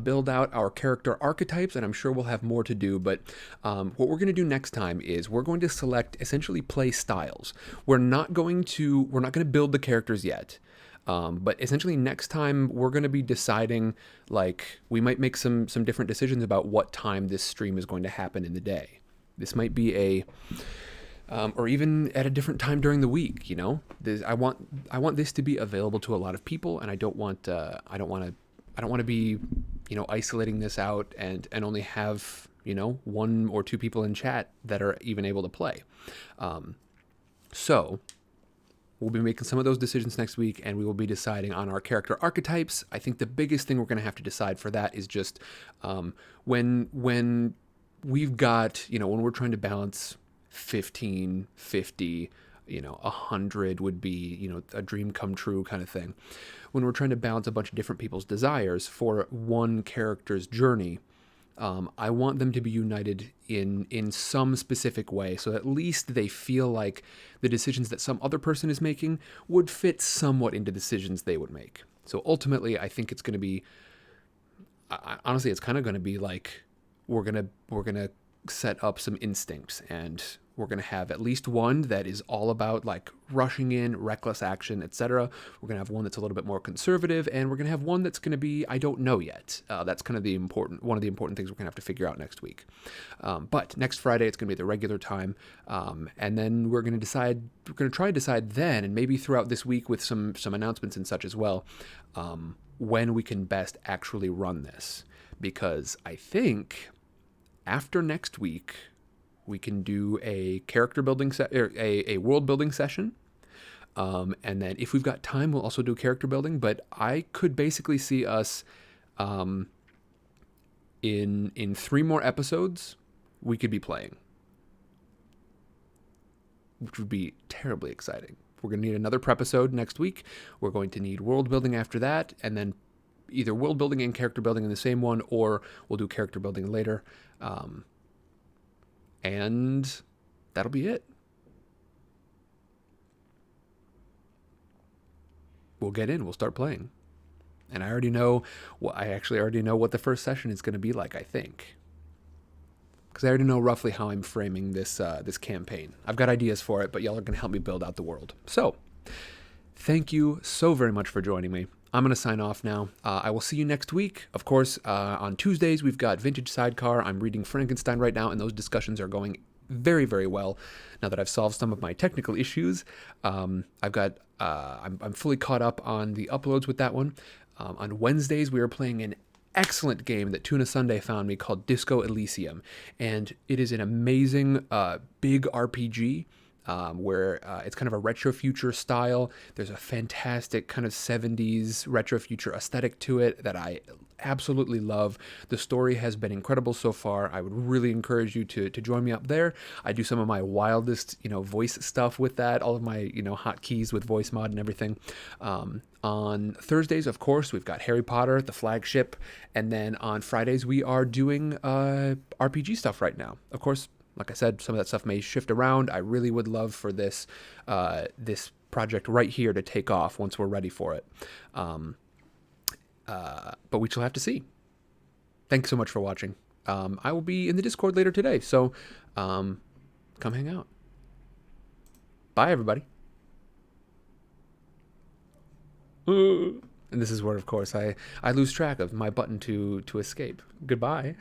build out our character archetypes, and I'm sure we'll have more to do, but what we're going to do next time is we're going to select essentially play styles. We're not going to build the characters yet. But essentially next time we're going to be deciding, like, we might make some different decisions about what time this stream is going to happen in the day. This might be or even at a different time during the week. I want this to be available to a lot of people, and I don't want to be isolating this out and only have one or two people in chat that are even able to play. So we'll be making some of those decisions next week, and we will be deciding on our character archetypes. I think the biggest thing we're going to have to decide for that is just when we've got, when we're trying to balance 15, 50, 100 would be, a dream come true kind of thing. When we're trying to balance a bunch of different people's desires for one character's journey, I want them to be united in some specific way, so at least they feel like the decisions that some other person is making would fit somewhat into decisions they would make. So ultimately, I think it's going to be, honestly, it's kind of going to be like we're gonna set up some instincts, and we're going to have at least one that is all about like rushing in, reckless action, etc. We're going to have one that's a little bit more conservative, and we're going to have one that's going to be, I don't know yet. That's kind of one of the important things we're going to have to figure out next week. But next Friday, it's going to be the regular time. And then we're going to try to decide then, and maybe throughout this week with some announcements and such as well, when we can best actually run this. Because I think after next week, we can do a character building a world building session, and then if we've got time, we'll also do character building. But I could basically see us in 3 more episodes, we could be playing, which would be terribly exciting. We're going to need another Prepisode next week. We're going to need world building after that, and then either world building and character building in the same one, or we'll do character building later. And that'll be it. We'll get in, we'll start playing. And I already know what the first session is going to be like, I think. Because I already know roughly how I'm framing this campaign. I've got ideas for it, but y'all are going to help me build out the world. So, thank you so very much for joining me. I'm going to sign off now. I will see you next week. Of course, on Tuesdays, we've got Vintage Sidecar. I'm reading Frankenstein right now, and those discussions are going very, very well. Now that I've solved some of my technical issues, I'm fully caught up on the uploads with that one. On Wednesdays, we are playing an excellent game that Tuna Sunday found me called Disco Elysium, and it is an amazing big RPG where it's kind of a retro future style. There's a fantastic kind of 70s retro future aesthetic to it that I absolutely love. The story has been incredible so far. I would really encourage you to join me up there. I do some of my wildest, voice stuff with that, all of my, hotkeys with voice mod and everything. On Thursdays, of course, we've got Harry Potter, the flagship, and then on Fridays we are doing RPG stuff right now. Of course, like I said, some of that stuff may shift around. I really would love for this this project right here to take off once we're ready for it. But we shall have to see. Thanks so much for watching. I will be in the Discord later today, so come hang out. Bye, everybody. And this is where, of course, I lose track of my button to escape. Goodbye.